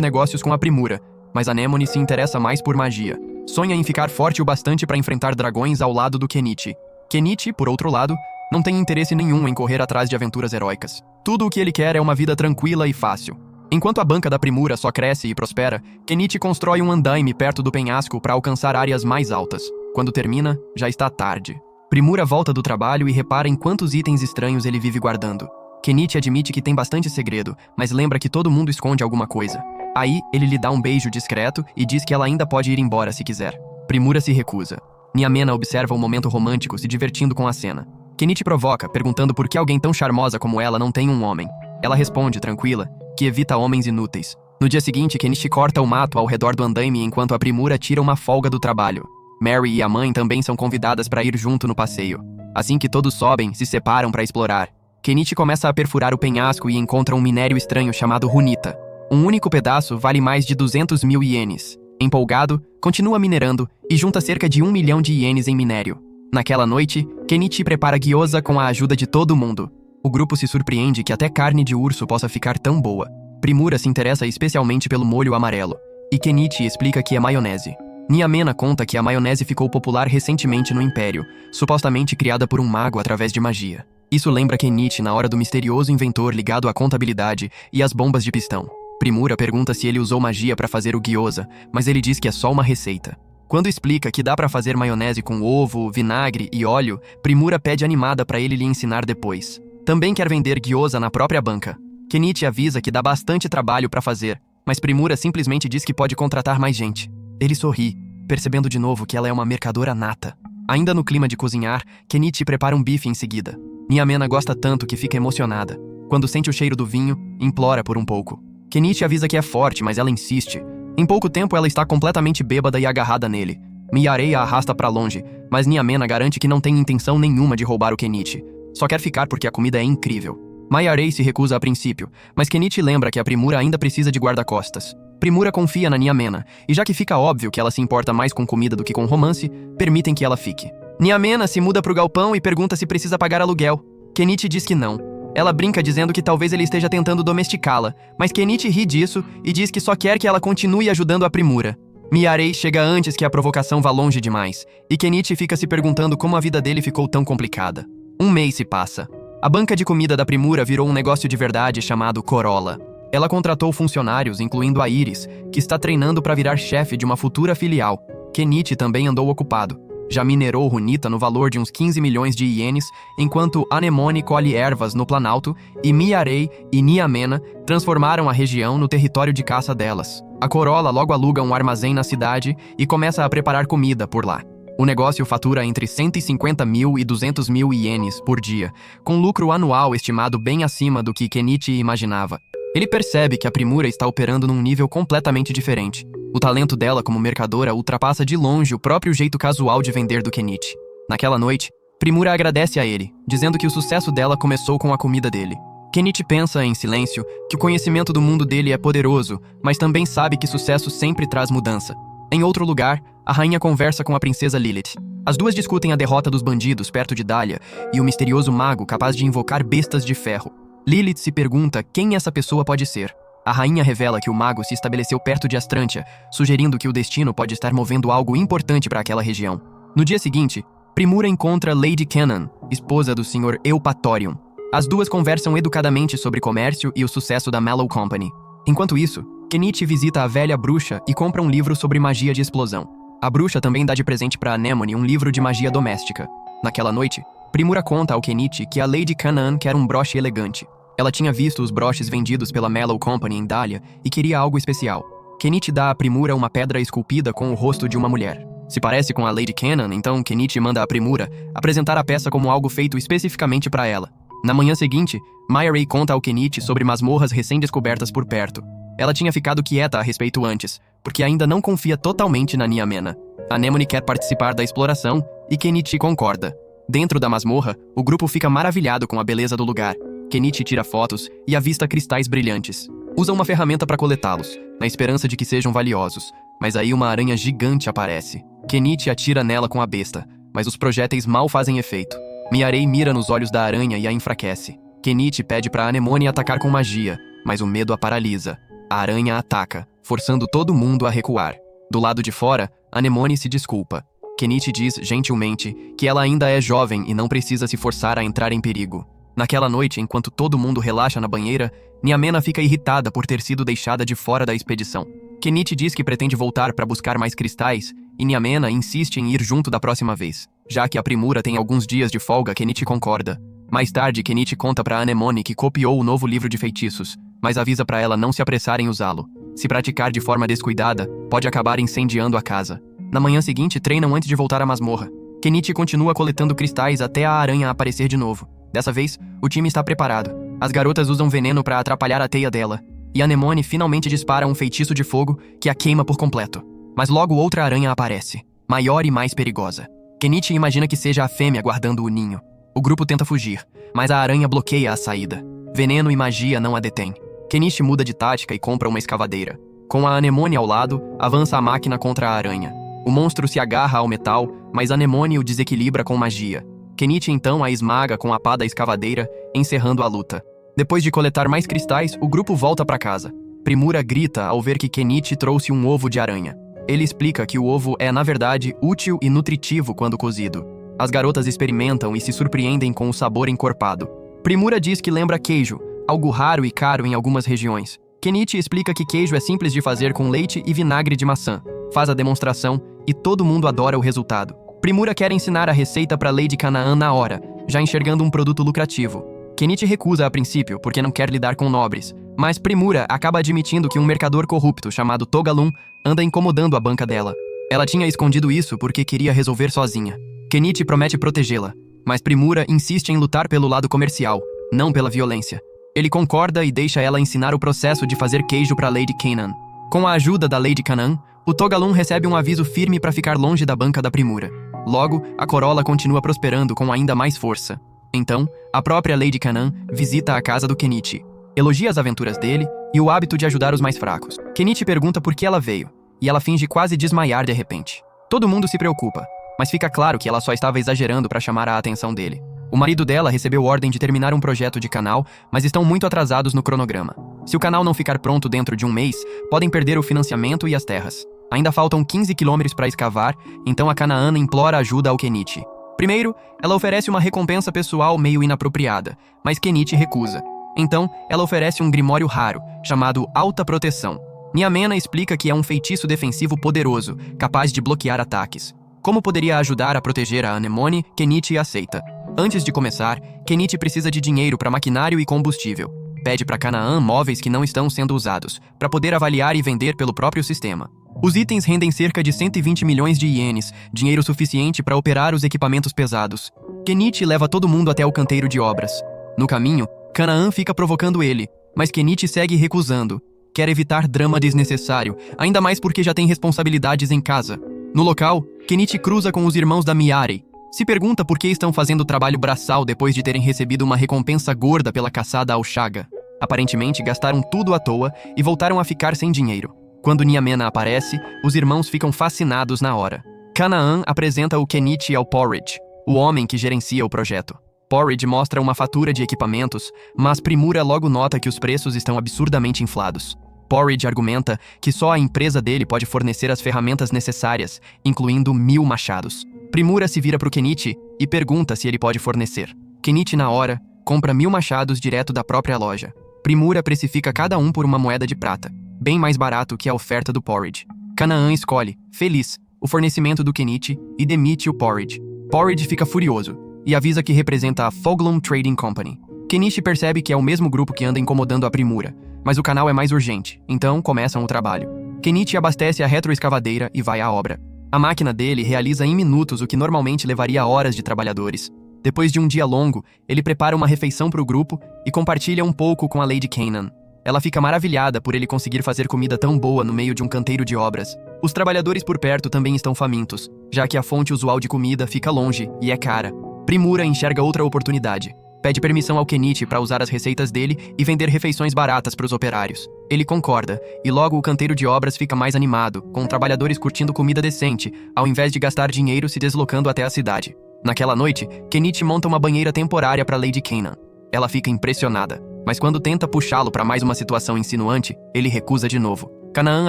negócios com a Primura, mas Anemone se interessa mais por magia. Sonha em ficar forte o bastante para enfrentar dragões ao lado do Kenichi. Kenichi, por outro lado, não tem interesse nenhum em correr atrás de aventuras heróicas. Tudo o que ele quer é uma vida tranquila e fácil. Enquanto a banca da Primura só cresce e prospera, Kenichi constrói um andaime perto do penhasco para alcançar áreas mais altas. Quando termina, já está tarde. Primura volta do trabalho e repara em quantos itens estranhos ele vive guardando. Kenichi admite que tem bastante segredo, mas lembra que todo mundo esconde alguma coisa. Aí, ele lhe dá um beijo discreto e diz que ela ainda pode ir embora se quiser. Primura se recusa. Niamena observa o momento romântico se divertindo com a cena. Kenichi provoca, perguntando por que alguém tão charmosa como ela não tem um homem. Ela responde, tranquila, que evita homens inúteis. No dia seguinte, Kenichi corta o mato ao redor do andaime enquanto a Primura tira uma folga do trabalho. Mary e a mãe também são convidadas para ir junto no passeio. Assim que todos sobem, se separam para explorar. Kenichi começa a perfurar o penhasco e encontra um minério estranho chamado runita. Um único pedaço vale mais de 200 mil ienes. Empolgado, continua minerando e junta cerca de 1 milhão de ienes em minério. Naquela noite, Kenichi prepara gyoza com a ajuda de todo mundo. O grupo se surpreende que até carne de urso possa ficar tão boa. Primura se interessa especialmente pelo molho amarelo, e Kenichi explica que é maionese. Niamena conta que a maionese ficou popular recentemente no Império, supostamente criada por um mago através de magia. Isso lembra Kenichi na hora do misterioso inventor ligado à contabilidade e às bombas de pistão. Primura pergunta se ele usou magia para fazer o gyoza, mas ele diz que é só uma receita. Quando explica que dá para fazer maionese com ovo, vinagre e óleo, Primura pede animada para ele lhe ensinar depois. Também quer vender gyoza na própria banca. Kenichi avisa que dá bastante trabalho para fazer, mas Primura simplesmente diz que pode contratar mais gente. Ele sorri, percebendo de novo que ela é uma mercadora nata. Ainda no clima de cozinhar, Kenichi prepara um bife em seguida. Niamena gosta tanto que fica emocionada. Quando sente o cheiro do vinho, implora por um pouco. Kenichi avisa que é forte, mas ela insiste. Em pouco tempo ela está completamente bêbada e agarrada nele. Miarei a arrasta para longe, mas Niamena garante que não tem intenção nenhuma de roubar o Kenichi. Só quer ficar porque a comida é incrível. Miarei se recusa a princípio, mas Kenichi lembra que a Primura ainda precisa de guarda-costas. Primura confia na Niamena, e já que fica óbvio que ela se importa mais com comida do que com romance, permitem que ela fique. Niamena se muda pro galpão e pergunta se precisa pagar aluguel. Kenichi diz que não. Ela brinca dizendo que talvez ele esteja tentando domesticá-la, mas Kenichi ri disso e diz que só quer que ela continue ajudando a Primura. Miarei chega antes que a provocação vá longe demais, e Kenichi fica se perguntando como a vida dele ficou tão complicada. Um mês se passa. A banca de comida da Primura virou um negócio de verdade chamado Corolla. Ela contratou funcionários, incluindo a Iris, que está treinando para virar chefe de uma futura filial. Kenichi também andou ocupado. Já minerou runita no valor de uns 15 milhões de ienes, enquanto Anemone colhe ervas no Planalto e Miarei e Niamena transformaram a região no território de caça delas. A Corolla logo aluga um armazém na cidade e começa a preparar comida por lá. O negócio fatura entre 150 mil e 200 mil ienes por dia, com lucro anual estimado bem acima do que Kenichi imaginava. Ele percebe que a Primura está operando num nível completamente diferente. O talento dela como mercadora ultrapassa de longe o próprio jeito casual de vender do Kenichi. Naquela noite, Primura agradece a ele, dizendo que o sucesso dela começou com a comida dele. Kenichi pensa, em silêncio, que o conhecimento do mundo dele é poderoso, mas também sabe que sucesso sempre traz mudança. Em outro lugar, a rainha conversa com a princesa Lilith. As duas discutem a derrota dos bandidos perto de Dahlia e o misterioso mago capaz de invocar bestas de ferro. Lilith se pergunta quem essa pessoa pode ser. A rainha revela que o mago se estabeleceu perto de Astrantia, sugerindo que o destino pode estar movendo algo importante para aquela região. No dia seguinte, Primura encontra Lady Canaan, esposa do Sr. Eupatorium. As duas conversam educadamente sobre comércio e o sucesso da Mallow Company. Enquanto isso, Kenichi visita a velha bruxa e compra um livro sobre magia de explosão. A bruxa também dá de presente para Anemone um livro de magia doméstica. Naquela noite, Primura conta ao Kenichi que a Lady Canaan quer um broche elegante. Ela tinha visto os broches vendidos pela Mallow Company em Dahlia e queria algo especial. Kenichi dá a Primura uma pedra esculpida com o rosto de uma mulher. Se parece com a Lady Canaan, então Kenichi manda a Primura apresentar a peça como algo feito especificamente para ela. Na manhã seguinte, Miarei conta ao Kenichi sobre masmorras recém-descobertas por perto. Ela tinha ficado quieta a respeito antes, porque ainda não confia totalmente na Niamena. Anemone quer participar da exploração e Kenichi concorda. Dentro da masmorra, o grupo fica maravilhado com a beleza do lugar. Kenichi tira fotos e avista cristais brilhantes. Usa uma ferramenta para coletá-los, na esperança de que sejam valiosos. Mas aí uma aranha gigante aparece. Kenichi atira nela com a besta, mas os projéteis mal fazem efeito. Miarei mira nos olhos da aranha e a enfraquece. Kenichi pede para Anemone atacar com magia, mas o medo a paralisa. A aranha ataca, forçando todo mundo a recuar. Do lado de fora, Anemone se desculpa. Kenichi diz, gentilmente, que ela ainda é jovem e não precisa se forçar a entrar em perigo. Naquela noite, enquanto todo mundo relaxa na banheira, Niamena fica irritada por ter sido deixada de fora da expedição. Kenichi diz que pretende voltar para buscar mais cristais, e Niamena insiste em ir junto da próxima vez. Já que a Primura tem alguns dias de folga, Kenichi concorda. Mais tarde, Kenichi conta para Anemone que copiou o novo livro de feitiços, mas avisa para ela não se apressar em usá-lo. Se praticar de forma descuidada, pode acabar incendiando a casa. Na manhã seguinte, treinam antes de voltar à masmorra. Kenichi continua coletando cristais até a aranha aparecer de novo. Dessa vez, o time está preparado. As garotas usam veneno para atrapalhar a teia dela, e Anemone finalmente dispara um feitiço de fogo que a queima por completo. Mas logo outra aranha aparece, maior e mais perigosa. Kenichi imagina que seja a fêmea guardando o ninho. O grupo tenta fugir, mas a aranha bloqueia a saída. Veneno e magia não a detêm. Kenichi muda de tática e compra uma escavadeira. Com a Anemone ao lado, avança a máquina contra a aranha. O monstro se agarra ao metal, mas Anemone o desequilibra com magia. Kenichi então a esmaga com a pá da escavadeira, encerrando a luta. Depois de coletar mais cristais, o grupo volta para casa. Primura grita ao ver que Kenichi trouxe um ovo de aranha. Ele explica que o ovo é, na verdade, útil e nutritivo quando cozido. As garotas experimentam e se surpreendem com o sabor encorpado. Primura diz que lembra queijo, algo raro e caro em algumas regiões. Kenichi explica que queijo é simples de fazer com leite e vinagre de maçã. Faz a demonstração e todo mundo adora o resultado. Primura quer ensinar a receita para Lady Canaan na hora, já enxergando um produto lucrativo. Kenichi recusa a princípio porque não quer lidar com nobres, mas Primura acaba admitindo que um mercador corrupto chamado Togalum anda incomodando a banca dela. Ela tinha escondido isso porque queria resolver sozinha. Kenichi promete protegê-la, mas Primura insiste em lutar pelo lado comercial, não pela violência. Ele concorda e deixa ela ensinar o processo de fazer queijo para Lady Canaan. Com a ajuda da Lady Canaan, o Togalum recebe um aviso firme para ficar longe da banca da Primura. Logo, a Corolla continua prosperando com ainda mais força. Então, a própria Lady Canaan visita a casa do Kenichi. Elogia as aventuras dele e o hábito de ajudar os mais fracos. Kenichi pergunta por que ela veio, e ela finge quase desmaiar de repente. Todo mundo se preocupa, mas fica claro que ela só estava exagerando para chamar a atenção dele. O marido dela recebeu ordem de terminar um projeto de canal, mas estão muito atrasados no cronograma. Se o canal não ficar pronto dentro de um mês, podem perder o financiamento e as terras. Ainda faltam 15 quilômetros para escavar, então a Canaana implora ajuda ao Kenichi. Primeiro, ela oferece uma recompensa pessoal meio inapropriada, mas Kenichi recusa. Então, ela oferece um grimório raro, chamado Alta Proteção. Nyamena explica que é um feitiço defensivo poderoso, capaz de bloquear ataques. Como poderia ajudar a proteger a Anemone, Kenichi aceita. Antes de começar, Kenichi precisa de dinheiro para maquinário e combustível. Pede para Canaan móveis que não estão sendo usados, para poder avaliar e vender pelo próprio sistema. Os itens rendem cerca de 120 milhões de ienes, dinheiro suficiente para operar os equipamentos pesados. Kenichi leva todo mundo até o canteiro de obras. No caminho, Canaan fica provocando ele, mas Kenichi segue recusando. Quer evitar drama desnecessário, ainda mais porque já tem responsabilidades em casa. No local, Kenichi cruza com os irmãos da Miyari. Se pergunta por que estão fazendo trabalho braçal depois de terem recebido uma recompensa gorda pela caçada ao Shaga. Aparentemente, gastaram tudo à toa e voltaram a ficar sem dinheiro. Quando Nyamena aparece, os irmãos ficam fascinados na hora. Canaan apresenta o Kenichi ao Porridge, o homem que gerencia o projeto. Porridge mostra uma fatura de equipamentos, mas Primura logo nota que os preços estão absurdamente inflados. Porridge argumenta que só a empresa dele pode fornecer as ferramentas necessárias, incluindo 1000 machados. Primura se vira para o Kenichi e pergunta se ele pode fornecer. Kenichi, na hora, compra 1000 machados direto da própria loja. Primura precifica cada um por uma moeda de prata, bem mais barato que a oferta do Porridge. Canaan escolhe, feliz, o fornecimento do Kenichi e demite o Porridge. Porridge fica furioso e avisa que representa a Foglum Trading Company. Kenichi percebe que é o mesmo grupo que anda incomodando a Primura, mas o canal é mais urgente, então começam o trabalho. Kenichi abastece a retroescavadeira e vai à obra. A máquina dele realiza em minutos o que normalmente levaria horas de trabalhadores. Depois de um dia longo, ele prepara uma refeição para o grupo e compartilha um pouco com a Lady Canaan. Ela fica maravilhada por ele conseguir fazer comida tão boa no meio de um canteiro de obras. Os trabalhadores por perto também estão famintos, já que a fonte usual de comida fica longe e é cara. Primura enxerga outra oportunidade. Pede permissão ao Kenichi para usar as receitas dele e vender refeições baratas para os operários. Ele concorda, e logo o canteiro de obras fica mais animado, com trabalhadores curtindo comida decente, ao invés de gastar dinheiro se deslocando até a cidade. Naquela noite, Kenichi monta uma banheira temporária para Lady Canaan. Ela fica impressionada, mas quando tenta puxá-lo para mais uma situação insinuante, ele recusa de novo. Canaan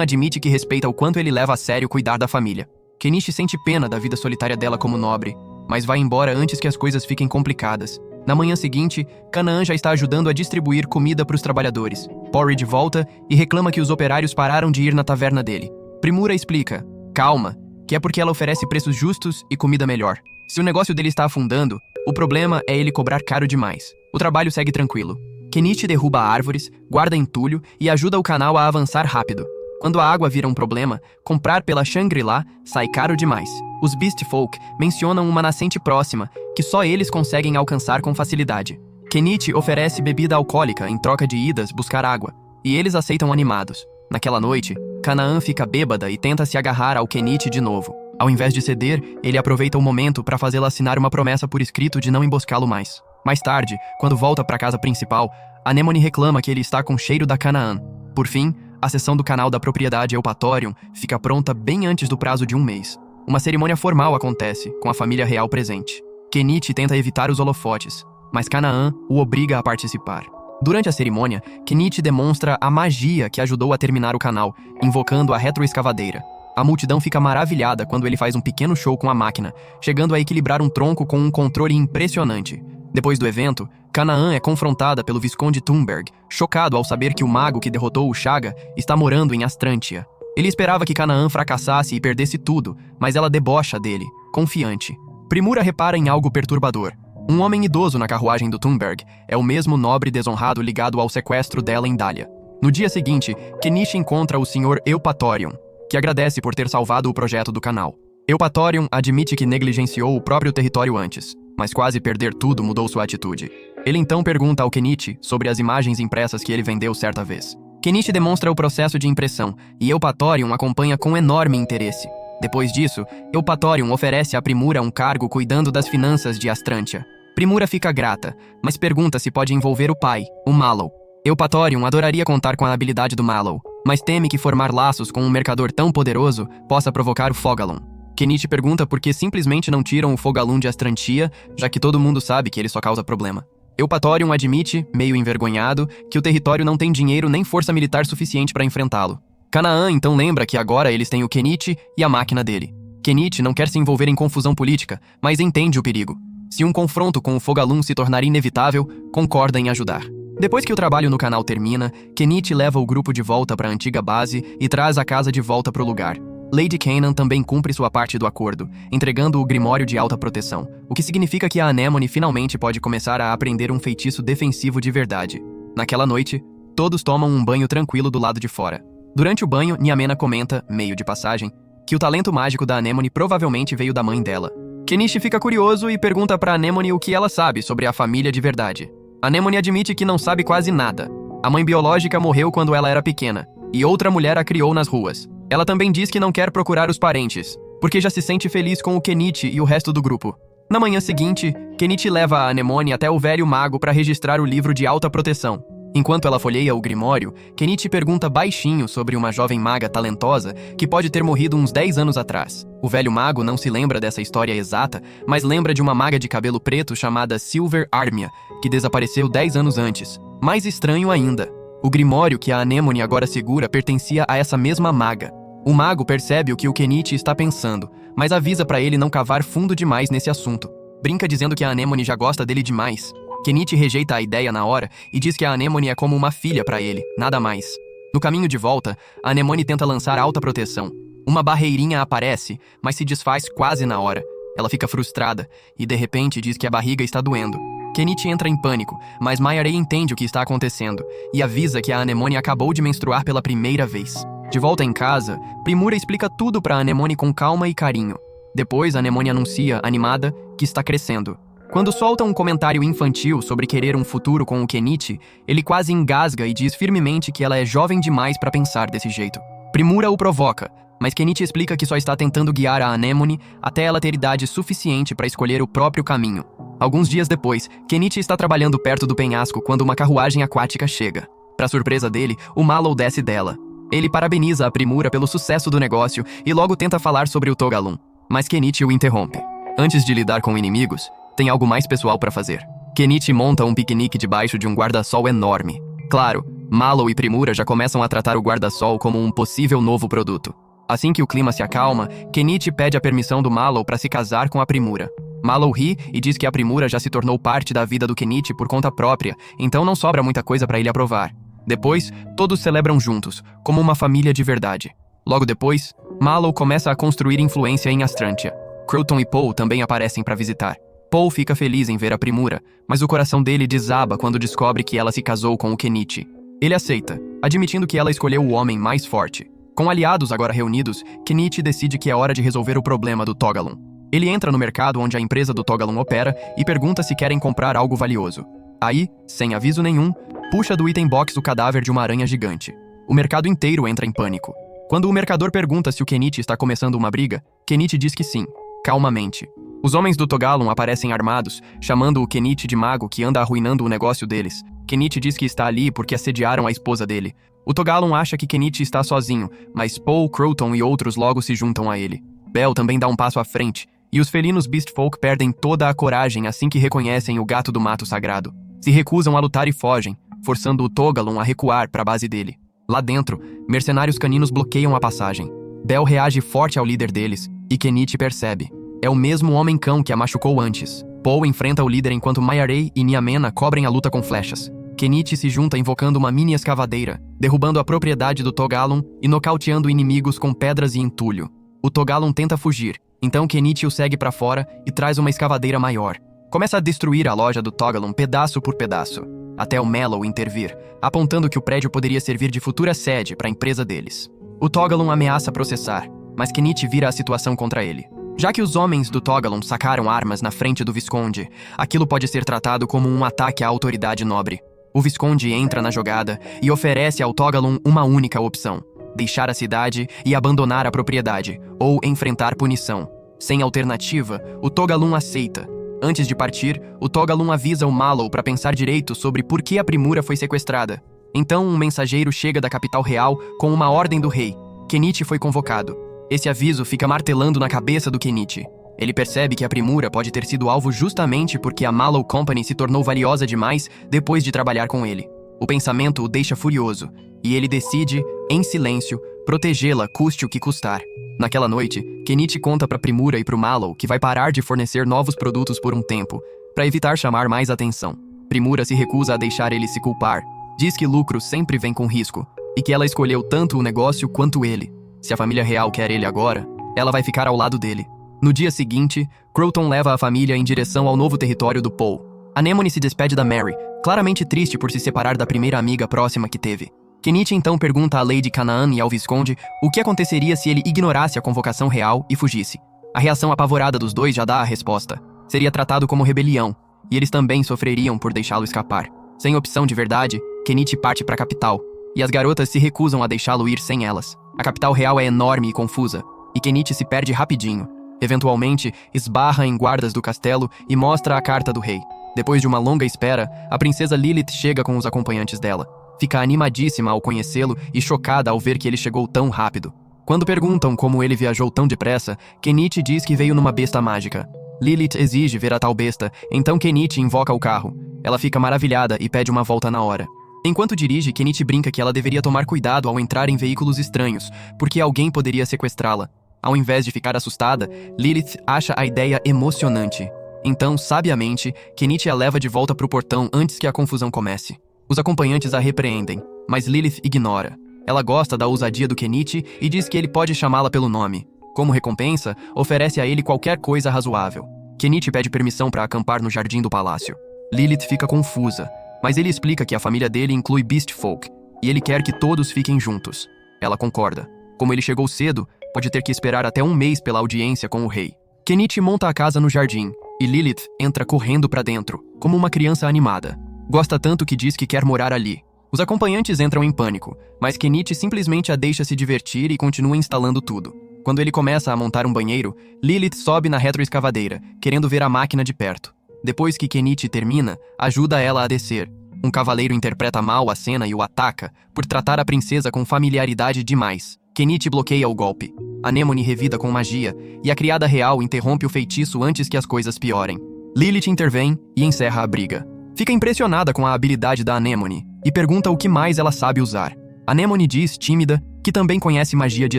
admite que respeita o quanto ele leva a sério cuidar da família. Kenichi sente pena da vida solitária dela como nobre, mas vai embora antes que as coisas fiquem complicadas. Na manhã seguinte, Canaan já está ajudando a distribuir comida para os trabalhadores. Porridge volta e reclama que os operários pararam de ir na taverna dele. Primura explica, calma, que é porque ela oferece preços justos e comida melhor. Se o negócio dele está afundando, o problema é ele cobrar caro demais. O trabalho segue tranquilo. Kenichi derruba árvores, guarda entulho e ajuda o canal a avançar rápido. Quando a água vira um problema, comprar pela Shangri-La sai caro demais. Os Beast Folk mencionam uma nascente próxima, que só eles conseguem alcançar com facilidade. Kenichi oferece bebida alcoólica em troca de idas buscar água, e eles aceitam animados. Naquela noite, Canaan fica bêbada e tenta se agarrar ao Kenichi de novo. Ao invés de ceder, ele aproveita o momento para fazê-la assinar uma promessa por escrito de não emboscá-lo mais. Mais tarde, quando volta para a casa principal, Anemone reclama que ele está com cheiro da Canaan. Por fim, a sessão do canal da propriedade Eupatorium fica pronta bem antes do prazo de um mês. Uma cerimônia formal acontece, com a família real presente. Kenichi tenta evitar os holofotes, mas Canaan o obriga a participar. Durante a cerimônia, Kenichi demonstra a magia que ajudou a terminar o canal, invocando a retroescavadeira. A multidão fica maravilhada quando ele faz um pequeno show com a máquina, chegando a equilibrar um tronco com um controle impressionante. Depois do evento, Canaan é confrontada pelo Visconde Thunberg, chocado ao saber que o mago que derrotou o Shaga está morando em Astrantia. Ele esperava que Canaan fracassasse e perdesse tudo, mas ela debocha dele, confiante. Primura repara em algo perturbador. Um homem idoso na carruagem do Thunberg é o mesmo nobre desonrado ligado ao sequestro dela em Dália. No dia seguinte, Kenichi encontra o Sr. Eupatorium, que agradece por ter salvado o projeto do canal. Eupatorium admite que negligenciou o próprio território antes, mas quase perder tudo mudou sua atitude. Ele então pergunta ao Kenichi sobre as imagens impressas que ele vendeu certa vez. Kenichi demonstra o processo de impressão, e Eupatorium acompanha com enorme interesse. Depois disso, Eupatorium oferece a Primura um cargo cuidando das finanças de Astrantia. Primura fica grata, mas pergunta se pode envolver o pai, o Mallow. Eupatorium adoraria contar com a habilidade do Mallow, mas teme que formar laços com um mercador tão poderoso possa provocar o Fogalum. Kenichi pergunta por que simplesmente não tiram o Fogalum de Astrantia, já que todo mundo sabe que ele só causa problema. Eupatorium admite, meio envergonhado, que o território não tem dinheiro nem força militar suficiente para enfrentá-lo. Canaan então lembra que agora eles têm o Kenichi e a máquina dele. Kenichi não quer se envolver em confusão política, mas entende o perigo. Se um confronto com o Fogalum se tornar inevitável, concorda em ajudar. Depois que o trabalho no canal termina, Kenichi leva o grupo de volta para a antiga base e traz a casa de volta para o lugar. Lady Kanan também cumpre sua parte do acordo, entregando o Grimório de alta proteção, o que significa que a Anemone finalmente pode começar a aprender um feitiço defensivo de verdade. Naquela noite, todos tomam um banho tranquilo do lado de fora. Durante o banho, Nyamena comenta, meio de passagem, que o talento mágico da Anemone provavelmente veio da mãe dela. Kenichi fica curioso e pergunta pra Anemone o que ela sabe sobre a família de verdade. Anemone admite que não sabe quase nada. A mãe biológica morreu quando ela era pequena, e outra mulher a criou nas ruas. Ela também diz que não quer procurar os parentes, porque já se sente feliz com o Kenichi e o resto do grupo. Na manhã seguinte, Kenichi leva a Anemone até o velho mago para registrar o livro de alta proteção. Enquanto ela folheia o Grimório, Kenichi pergunta baixinho sobre uma jovem maga talentosa que pode ter morrido uns 10 anos atrás. O velho mago não se lembra dessa história exata, mas lembra de uma maga de cabelo preto chamada Silver Armia, que desapareceu 10 anos antes. Mais estranho ainda, o Grimório que a Anemone agora segura pertencia a essa mesma maga. O mago percebe o que o Kenichi está pensando, mas avisa para ele não cavar fundo demais nesse assunto. Brinca dizendo que a Anemone já gosta dele demais. Kenichi rejeita a ideia na hora e diz que a Anemone é como uma filha para ele, nada mais. No caminho de volta, a Anemone tenta lançar alta proteção. Uma barreirinha aparece, mas se desfaz quase na hora. Ela fica frustrada e, de repente, diz que a barriga está doendo. Kenichi entra em pânico, mas Mayarei entende o que está acontecendo e avisa que a Anemone acabou de menstruar pela primeira vez. De volta em casa, Primura explica tudo para a Anemone com calma e carinho. Depois, a Anemone anuncia, animada, que está crescendo. Quando solta um comentário infantil sobre querer um futuro com o Kenichi, ele quase engasga e diz firmemente que ela é jovem demais para pensar desse jeito. Primura o provoca, mas Kenichi explica que só está tentando guiar a Anemone até ela ter idade suficiente para escolher o próprio caminho. Alguns dias depois, Kenichi está trabalhando perto do penhasco quando uma carruagem aquática chega. Para surpresa dele, o Mallow desce dela. Ele parabeniza a Primura pelo sucesso do negócio e logo tenta falar sobre o Togalum, mas Kenichi o interrompe. Antes de lidar com inimigos, tem algo mais pessoal para fazer. Kenichi monta um piquenique debaixo de um guarda-sol enorme. Claro, Mallow e Primura já começam a tratar o guarda-sol como um possível novo produto. Assim que o clima se acalma, Kenichi pede a permissão do Mallow para se casar com a Primura. Mallow ri e diz que a Primura já se tornou parte da vida do Kenichi por conta própria, então não sobra muita coisa para ele aprovar. Depois, todos celebram juntos, como uma família de verdade. Logo depois, Mallow começa a construir influência em Astrantia. Croton e Paul também aparecem para visitar. Paul fica feliz em ver a Primura, mas o coração dele desaba quando descobre que ela se casou com o Kenichi. Ele aceita, admitindo que ela escolheu o homem mais forte. Com aliados agora reunidos, Kenichi decide que é hora de resolver o problema do Togalum. Ele entra no mercado onde a empresa do Togalum opera e pergunta se querem comprar algo valioso. Aí, sem aviso nenhum, puxa do item box o cadáver de uma aranha gigante. O mercado inteiro entra em pânico. Quando o mercador pergunta se o Kenichi está começando uma briga, Kenichi diz que sim, calmamente. Os homens do Togalum aparecem armados, chamando o Kenichi de mago que anda arruinando o negócio deles. Kenichi diz que está ali porque assediaram a esposa dele. O Togalum acha que Kenichi está sozinho, mas Paul, Croton e outros logo se juntam a ele. Bell também dá um passo à frente, e os felinos Beastfolk perdem toda a coragem assim que reconhecem o gato do mato sagrado. Se recusam a lutar e fogem, forçando o Togalum a recuar para a base dele. Lá dentro, mercenários caninos bloqueiam a passagem. Bell reage forte ao líder deles, e Kenichi percebe. É o mesmo homem-cão que a machucou antes. Paul enfrenta o líder enquanto Mayarei e Nyamena cobrem a luta com flechas. Kenichi se junta invocando uma mini escavadeira, derrubando a propriedade do Togalum e nocauteando inimigos com pedras e entulho. O Togalum tenta fugir, então Kenichi o segue para fora e traz uma escavadeira maior. Começa a destruir a loja do Togalum pedaço por pedaço, até o Mallow intervir, apontando que o prédio poderia servir de futura sede para a empresa deles. O Togalum ameaça processar, mas Kenichi vira a situação contra ele. Já que os homens do Togalum sacaram armas na frente do Visconde, aquilo pode ser tratado como um ataque à autoridade nobre. O Visconde entra na jogada e oferece ao Togalum uma única opção: deixar a cidade e abandonar a propriedade, ou enfrentar punição. Sem alternativa, o Togalum aceita. Antes de partir, o Togalum avisa o Mallow para pensar direito sobre por que a Primura foi sequestrada. Então um mensageiro chega da capital real com uma ordem do rei. Kenichi foi convocado. Esse aviso fica martelando na cabeça do Kenichi. Ele percebe que a Primura pode ter sido alvo justamente porque a Mallow Company se tornou valiosa demais depois de trabalhar com ele. O pensamento o deixa furioso, e ele decide, em silêncio, protegê-la custe o que custar. Naquela noite, Kenichi conta pra Primura e pro Mallow que vai parar de fornecer novos produtos por um tempo, para evitar chamar mais atenção. Primura se recusa a deixar ele se culpar. Diz que lucro sempre vem com risco, e que ela escolheu tanto o negócio quanto ele. Se a família real quer ele agora, ela vai ficar ao lado dele. No dia seguinte, Croton leva a família em direção ao novo território do Paul. Anemone se despede da Mary, claramente triste por se separar da primeira amiga próxima que teve. Kenichi então pergunta a Lady Canaan e ao Visconde o que aconteceria se ele ignorasse a convocação real e fugisse. A reação apavorada dos dois já dá a resposta. Seria tratado como rebelião, e eles também sofreriam por deixá-lo escapar. Sem opção de verdade, Kenichi parte para a capital, e as garotas se recusam a deixá-lo ir sem elas. A capital real é enorme e confusa, e Kenichi se perde rapidinho. Eventualmente, esbarra em guardas do castelo e mostra a carta do rei. Depois de uma longa espera, a princesa Lilith chega com os acompanhantes dela. Fica animadíssima ao conhecê-lo e chocada ao ver que ele chegou tão rápido. Quando perguntam como ele viajou tão depressa, Kenichi diz que veio numa besta mágica. Lilith exige ver a tal besta, então Kenichi invoca o carro. Ela fica maravilhada e pede uma volta na hora. Enquanto dirige, Kenichi brinca que ela deveria tomar cuidado ao entrar em veículos estranhos, porque alguém poderia sequestrá-la. Ao invés de ficar assustada, Lilith acha a ideia emocionante. Então, sabiamente, Kenichi a leva de volta pro portão antes que a confusão comece. Os acompanhantes a repreendem, mas Lilith ignora. Ela gosta da ousadia do Kenichi e diz que ele pode chamá-la pelo nome. Como recompensa, oferece a ele qualquer coisa razoável. Kenichi pede permissão para acampar no jardim do palácio. Lilith fica confusa, mas ele explica que a família dele inclui Beast Folk, e ele quer que todos fiquem juntos. Ela concorda. Como ele chegou cedo, pode ter que esperar até um mês pela audiência com o rei. Kenichi monta a casa no jardim, e Lilith entra correndo pra dentro, como uma criança animada. Gosta tanto que diz que quer morar ali. Os acompanhantes entram em pânico, mas Kenichi simplesmente a deixa se divertir e continua instalando tudo. Quando ele começa a montar um banheiro, Lilith sobe na retroescavadeira, querendo ver a máquina de perto. Depois que Kenichi termina, ajuda ela a descer. Um cavaleiro interpreta mal a cena e o ataca, por tratar a princesa com familiaridade demais. Kenichi bloqueia o golpe. Anemone revida com magia, e a criada real interrompe o feitiço antes que as coisas piorem. Lilith intervém e encerra a briga. Fica impressionada com a habilidade da Anemone, e pergunta o que mais ela sabe usar. Anemone diz, tímida, que também conhece magia de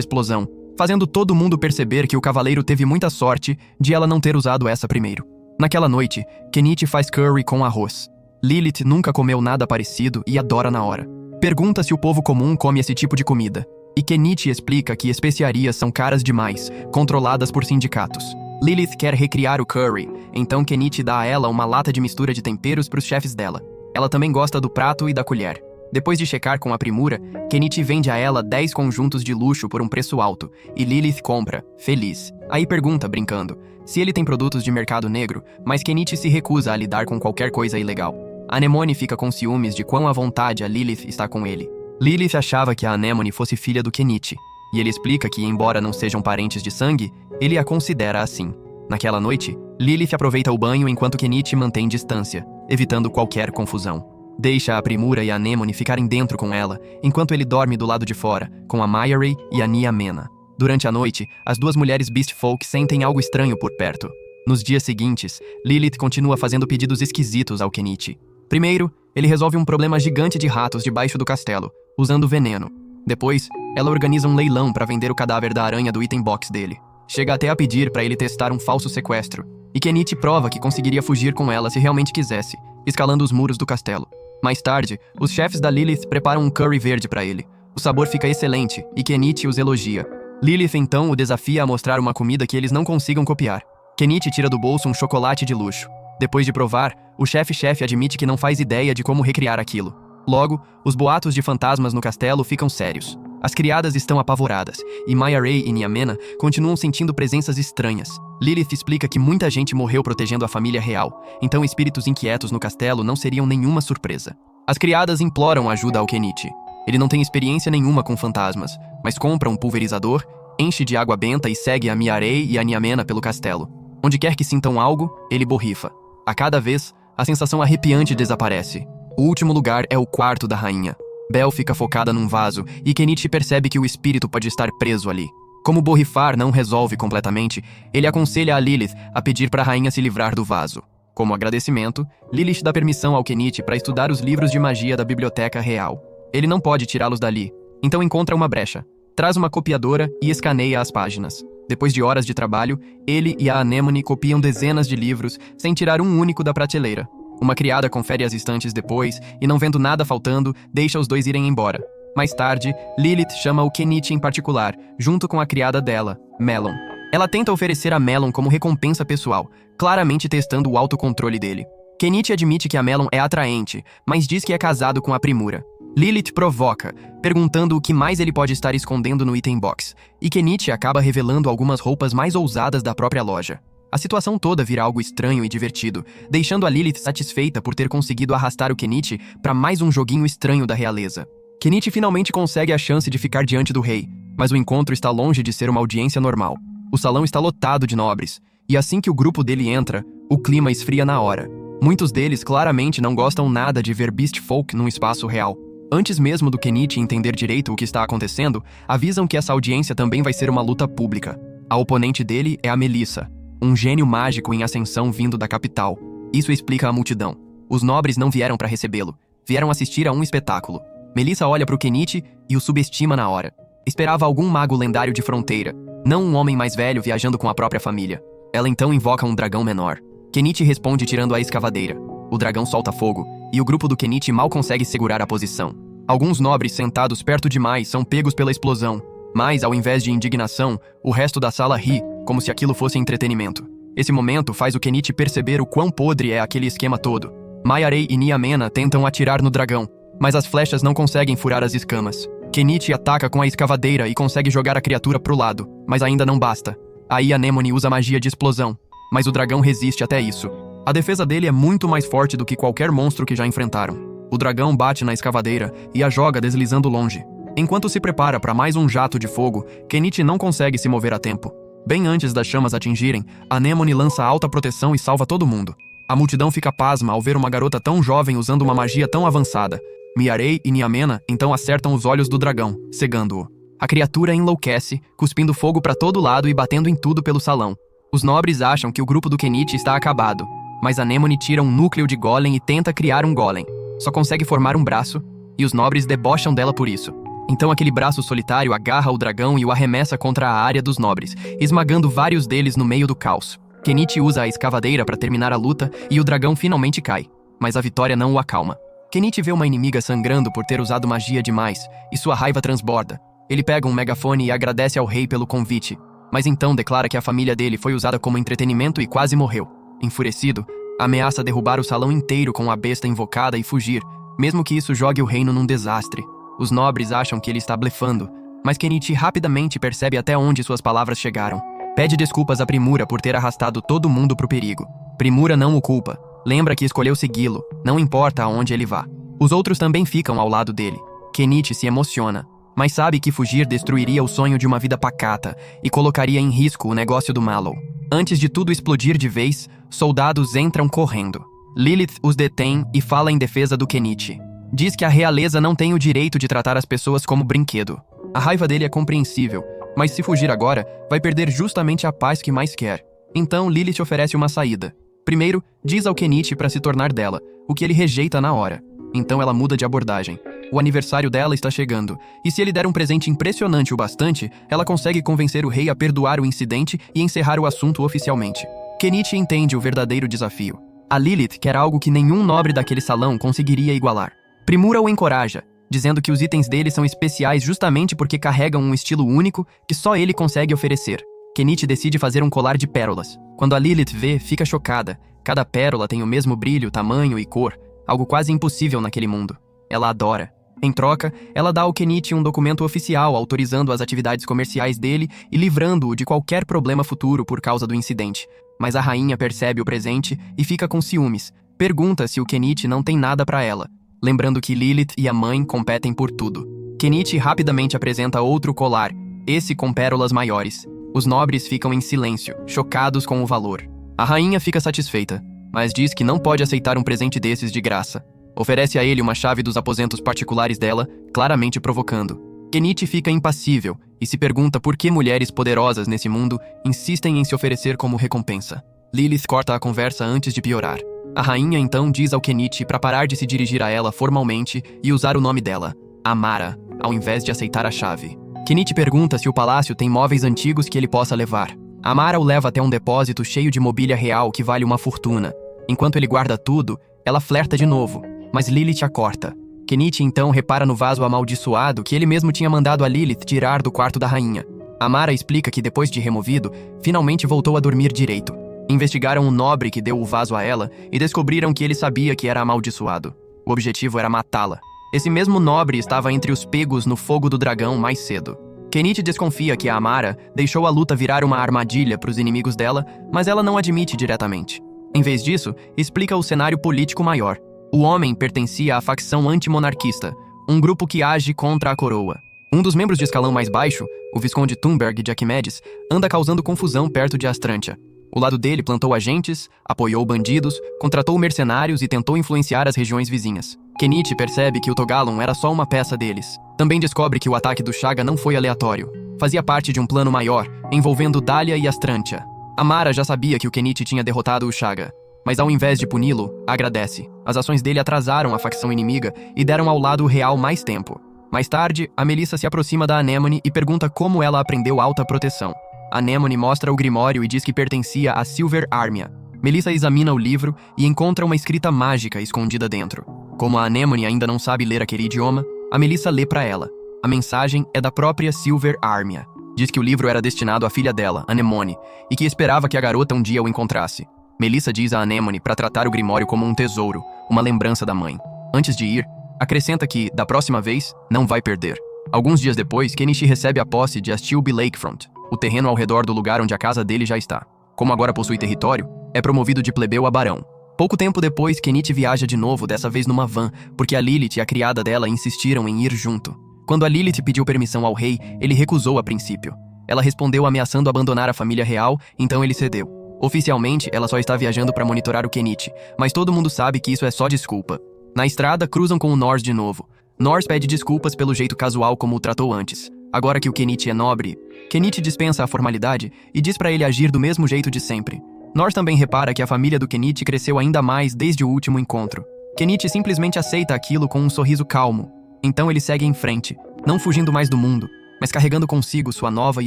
explosão, fazendo todo mundo perceber que o cavaleiro teve muita sorte de ela não ter usado essa primeiro. Naquela noite, Kenichi faz curry com arroz. Lilith nunca comeu nada parecido e adora na hora. Pergunta se o povo comum come esse tipo de comida. E Kenichi explica que especiarias são caras demais, controladas por sindicatos. Lilith quer recriar o curry, então Kenichi dá a ela uma lata de mistura de temperos para os chefes dela. Ela também gosta do prato e da colher. Depois de checar com a Primura, Kenichi vende a ela 10 conjuntos de luxo por um preço alto, e Lilith compra, feliz. Aí pergunta, brincando, se ele tem produtos de mercado negro, mas Kenichi se recusa a lidar com qualquer coisa ilegal. Anemone fica com ciúmes de quão à vontade a Lilith está com ele. Lilith achava que a Anemone fosse filha do Kenichi, e ele explica que, embora não sejam parentes de sangue, ele a considera assim. Naquela noite, Lilith aproveita o banho enquanto Kenichi mantém distância, evitando qualquer confusão. Deixa a Primura e a Anemone ficarem dentro com ela, enquanto ele dorme do lado de fora, com a Mayare e a Nia Mena. Durante a noite, as duas mulheres Beast Folk sentem algo estranho por perto. Nos dias seguintes, Lilith continua fazendo pedidos esquisitos ao Kenichi. Primeiro, ele resolve um problema gigante de ratos debaixo do castelo, usando veneno. Depois, ela organiza um leilão para vender o cadáver da aranha do item box dele. Chega até a pedir para ele testar um falso sequestro, e Kenichi prova que conseguiria fugir com ela se realmente quisesse, escalando os muros do castelo. Mais tarde, os chefes da Lilith preparam um curry verde para ele. O sabor fica excelente, e Kenichi os elogia. Lilith então o desafia a mostrar uma comida que eles não consigam copiar. Kenichi tira do bolso um chocolate de luxo. Depois de provar, o chefe admite que não faz ideia de como recriar aquilo. Logo, os boatos de fantasmas no castelo ficam sérios. As criadas estão apavoradas, e Mayare e Niamena continuam sentindo presenças estranhas. Lilith explica que muita gente morreu protegendo a família real, então espíritos inquietos no castelo não seriam nenhuma surpresa. As criadas imploram ajuda ao Kenichi. Ele não tem experiência nenhuma com fantasmas, mas compra um pulverizador, enche de água benta e segue a Mayare e a Niamena pelo castelo. Onde quer que sintam algo, ele borrifa. A cada vez, a sensação arrepiante desaparece. O último lugar é o quarto da rainha. Belle fica focada num vaso e Kenichi percebe que o espírito pode estar preso ali. Como borrifar não resolve completamente, ele aconselha a Lilith a pedir para a rainha se livrar do vaso. Como agradecimento, Lilith dá permissão ao Kenichi para estudar os livros de magia da biblioteca real. Ele não pode tirá-los dali, então encontra uma brecha. traz uma copiadora e escaneia as páginas. Depois de horas de trabalho, ele e a Anemone copiam dezenas de livros sem tirar um único da prateleira. Uma criada confere as estantes depois e, não vendo nada faltando, deixa os dois irem embora. Mais tarde, Lilith chama o Kenichi em particular, junto com a criada dela, Melon. Ela tenta oferecer a Melon como recompensa pessoal, claramente testando o autocontrole dele. Kenichi admite que a Melon é atraente, mas diz que é casado com a Primura. Lilith provoca, perguntando o que mais ele pode estar escondendo no item box, e Kenichi acaba revelando algumas roupas mais ousadas da própria loja. A situação toda vira algo estranho e divertido, deixando a Lilith satisfeita por ter conseguido arrastar o Kenichi para mais um joguinho estranho da realeza. Kenichi finalmente consegue a chance de ficar diante do rei, mas o encontro está longe de ser uma audiência normal. O salão está lotado de nobres, e assim que o grupo dele entra, o clima esfria na hora. Muitos deles claramente não gostam nada de ver Beast Folk num espaço real. Antes mesmo do Kenichi entender direito o que está acontecendo, avisam que essa audiência também vai ser uma luta pública. A oponente dele é a Melissa, um gênio mágico em ascensão vindo da capital. Isso explica a multidão. Os nobres não vieram para recebê-lo, vieram assistir a um espetáculo. Melissa olha para o Kenichi e o subestima na hora. Esperava algum mago lendário de fronteira, não um homem mais velho viajando com a própria família. Ela então invoca um dragão menor. Kenichi responde tirando a escavadeira. O dragão solta fogo, e o grupo do Kenichi mal consegue segurar a posição. Alguns nobres sentados perto demais são pegos pela explosão, mas, ao invés de indignação, o resto da sala ri, como se aquilo fosse entretenimento. Esse momento faz o Kenichi perceber o quão podre é aquele esquema todo. Mayarei e Niamena tentam atirar no dragão, mas as flechas não conseguem furar as escamas. Kenichi ataca com a escavadeira e consegue jogar a criatura pro lado, mas ainda não basta. Aí Anemone usa magia de explosão, mas o dragão resiste até isso. A defesa dele é muito mais forte do que qualquer monstro que já enfrentaram. O dragão bate na escavadeira e a joga deslizando longe. Enquanto se prepara para mais um jato de fogo, Kenichi não consegue se mover a tempo. Bem antes das chamas atingirem, Anemone lança alta proteção e salva todo mundo. A multidão fica pasma ao ver uma garota tão jovem usando uma magia tão avançada. Miarei e Niamena então acertam os olhos do dragão, cegando-o. A criatura enlouquece, cuspindo fogo para todo lado e batendo em tudo pelo salão. Os nobres acham que o grupo do Kenichi está acabado, mas Anemone tira um núcleo de golem e tenta criar um golem. Só consegue formar um braço, e os nobres debocham dela por isso. Então aquele braço solitário agarra o dragão e o arremessa contra a área dos nobres, esmagando vários deles no meio do caos. Kenichi usa a escavadeira para terminar a luta e o dragão finalmente cai, mas a vitória não o acalma. Kenichi vê uma inimiga sangrando por ter usado magia demais, e sua raiva transborda. Ele pega um megafone e agradece ao rei pelo convite, mas então declara que a família dele foi usada como entretenimento e quase morreu. Enfurecido, ameaça derrubar o salão inteiro com a besta invocada e fugir, mesmo que isso jogue o reino num desastre. Os nobres acham que ele está blefando, mas Kenichi rapidamente percebe até onde suas palavras chegaram. Pede desculpas a Primura por ter arrastado todo mundo pro perigo. Primura não o culpa. Lembra que escolheu segui-lo, não importa aonde ele vá. Os outros também ficam ao lado dele. Kenichi se emociona, mas sabe que fugir destruiria o sonho de uma vida pacata e colocaria em risco o negócio do Mallow. Antes de tudo explodir de vez, soldados entram correndo. Lilith os detém e fala em defesa do Kenichi. Diz que a realeza não tem o direito de tratar as pessoas como brinquedo. A raiva dele é compreensível, mas se fugir agora, vai perder justamente a paz que mais quer. Então Lilith oferece uma saída. Primeiro, diz ao Kenichi para se tornar dela, o que ele rejeita na hora. Então ela muda de abordagem. O aniversário dela está chegando, e se ele der um presente impressionante o bastante, ela consegue convencer o rei a perdoar o incidente e encerrar o assunto oficialmente. Kenichi entende o verdadeiro desafio. A Lilith quer algo que nenhum nobre daquele salão conseguiria igualar. Primura o encoraja, dizendo que os itens dele são especiais justamente porque carregam um estilo único que só ele consegue oferecer. Kenichi decide fazer um colar de pérolas. Quando a Lilith vê, fica chocada. Cada pérola tem o mesmo brilho, tamanho e cor, algo quase impossível naquele mundo. Ela adora. Em troca, ela dá ao Kenichi um documento oficial autorizando as atividades comerciais dele e livrando-o de qualquer problema futuro por causa do incidente. Mas a rainha percebe o presente e fica com ciúmes. Pergunta se o Kenichi não tem nada para ela, lembrando que Lilith e a mãe competem por tudo. Kenichi rapidamente apresenta outro colar, esse com pérolas maiores. Os nobres ficam em silêncio, chocados com o valor. A rainha fica satisfeita, mas diz que não pode aceitar um presente desses de graça. Oferece a ele uma chave dos aposentos particulares dela, claramente provocando. Kenichi fica impassível e se pergunta por que mulheres poderosas nesse mundo insistem em se oferecer como recompensa. Lilith corta a conversa antes de piorar. A rainha então diz ao Kenichi para parar de se dirigir a ela formalmente e usar o nome dela, Amara, ao invés de aceitar a chave. Kenichi pergunta se o palácio tem móveis antigos que ele possa levar. Amara o leva até um depósito cheio de mobília real que vale uma fortuna. Enquanto ele guarda tudo, ela flerta de novo, mas Lilith a corta. Kenichi então repara no vaso amaldiçoado que ele mesmo tinha mandado a Lilith tirar do quarto da rainha. Amara explica que depois de removido, finalmente voltou a dormir direito. Investigaram o nobre que deu o vaso a ela e descobriram que ele sabia que era amaldiçoado. O objetivo era matá-la. Esse mesmo nobre estava entre os pegos no fogo do dragão mais cedo. Kenichi desconfia que a Amara deixou a luta virar uma armadilha para os inimigos dela, mas ela não admite diretamente. Em vez disso, explica o cenário político maior. O homem pertencia à facção antimonarquista, um grupo que age contra a coroa. Um dos membros de escalão mais baixo, o Visconde Thunberg de Arquimedes, anda causando confusão perto de Astrantia. O lado dele plantou agentes, apoiou bandidos, contratou mercenários e tentou influenciar as regiões vizinhas. Kenichi percebe que o Togalon era só uma peça deles. Também descobre que o ataque do Shaga não foi aleatório. Fazia parte de um plano maior, envolvendo Dahlia e Astrantia. Amara já sabia que o Kenichi tinha derrotado o Shaga, mas ao invés de puni-lo, agradece. As ações dele atrasaram a facção inimiga e deram ao lado real mais tempo. Mais tarde, a Melissa se aproxima da Anemone e pergunta como ela aprendeu alta proteção. Anemone mostra o grimório e diz que pertencia a Silver Armia. Melissa examina o livro e encontra uma escrita mágica escondida dentro. Como a Anemone ainda não sabe ler aquele idioma, a Melissa lê para ela. A mensagem é da própria Silver Armia. Diz que o livro era destinado à filha dela, Anemone, e que esperava que a garota um dia o encontrasse. Melissa diz a Anemone para tratar o grimório como um tesouro, uma lembrança da mãe. Antes de ir, acrescenta que, da próxima vez, não vai perder. Alguns dias depois, Kenichi recebe a posse de Astilbe Lakefront, o terreno ao redor do lugar onde a casa dele já está. Como agora possui território, é promovido de plebeu a barão. Pouco tempo depois, Kenichi viaja de novo, dessa vez numa van, porque a Lilith e a criada dela insistiram em ir junto. Quando a Lilith pediu permissão ao rei, ele recusou a princípio. Ela respondeu ameaçando abandonar a família real, então ele cedeu. Oficialmente, ela só está viajando para monitorar o Kenichi, mas todo mundo sabe que isso é só desculpa. Na estrada, cruzam com o Norse de novo. Norse pede desculpas pelo jeito casual como o tratou antes. Agora que o Kenichi é nobre, Kenichi dispensa a formalidade e diz para ele agir do mesmo jeito de sempre. Norse também repara que a família do Kenichi cresceu ainda mais desde o último encontro. Kenichi simplesmente aceita aquilo com um sorriso calmo. Então ele segue em frente, não fugindo mais do mundo, mas carregando consigo sua nova e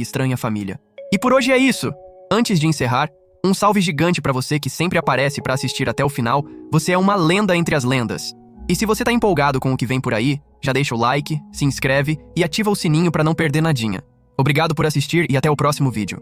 estranha família. E por hoje é isso! Antes de encerrar, um salve gigante pra você que sempre aparece pra assistir até o final. Você é uma lenda entre as lendas. E se você tá empolgado com o que vem por aí, já deixa o like, se inscreve e ativa o sininho pra não perder nadinha. Obrigado por assistir e até o próximo vídeo.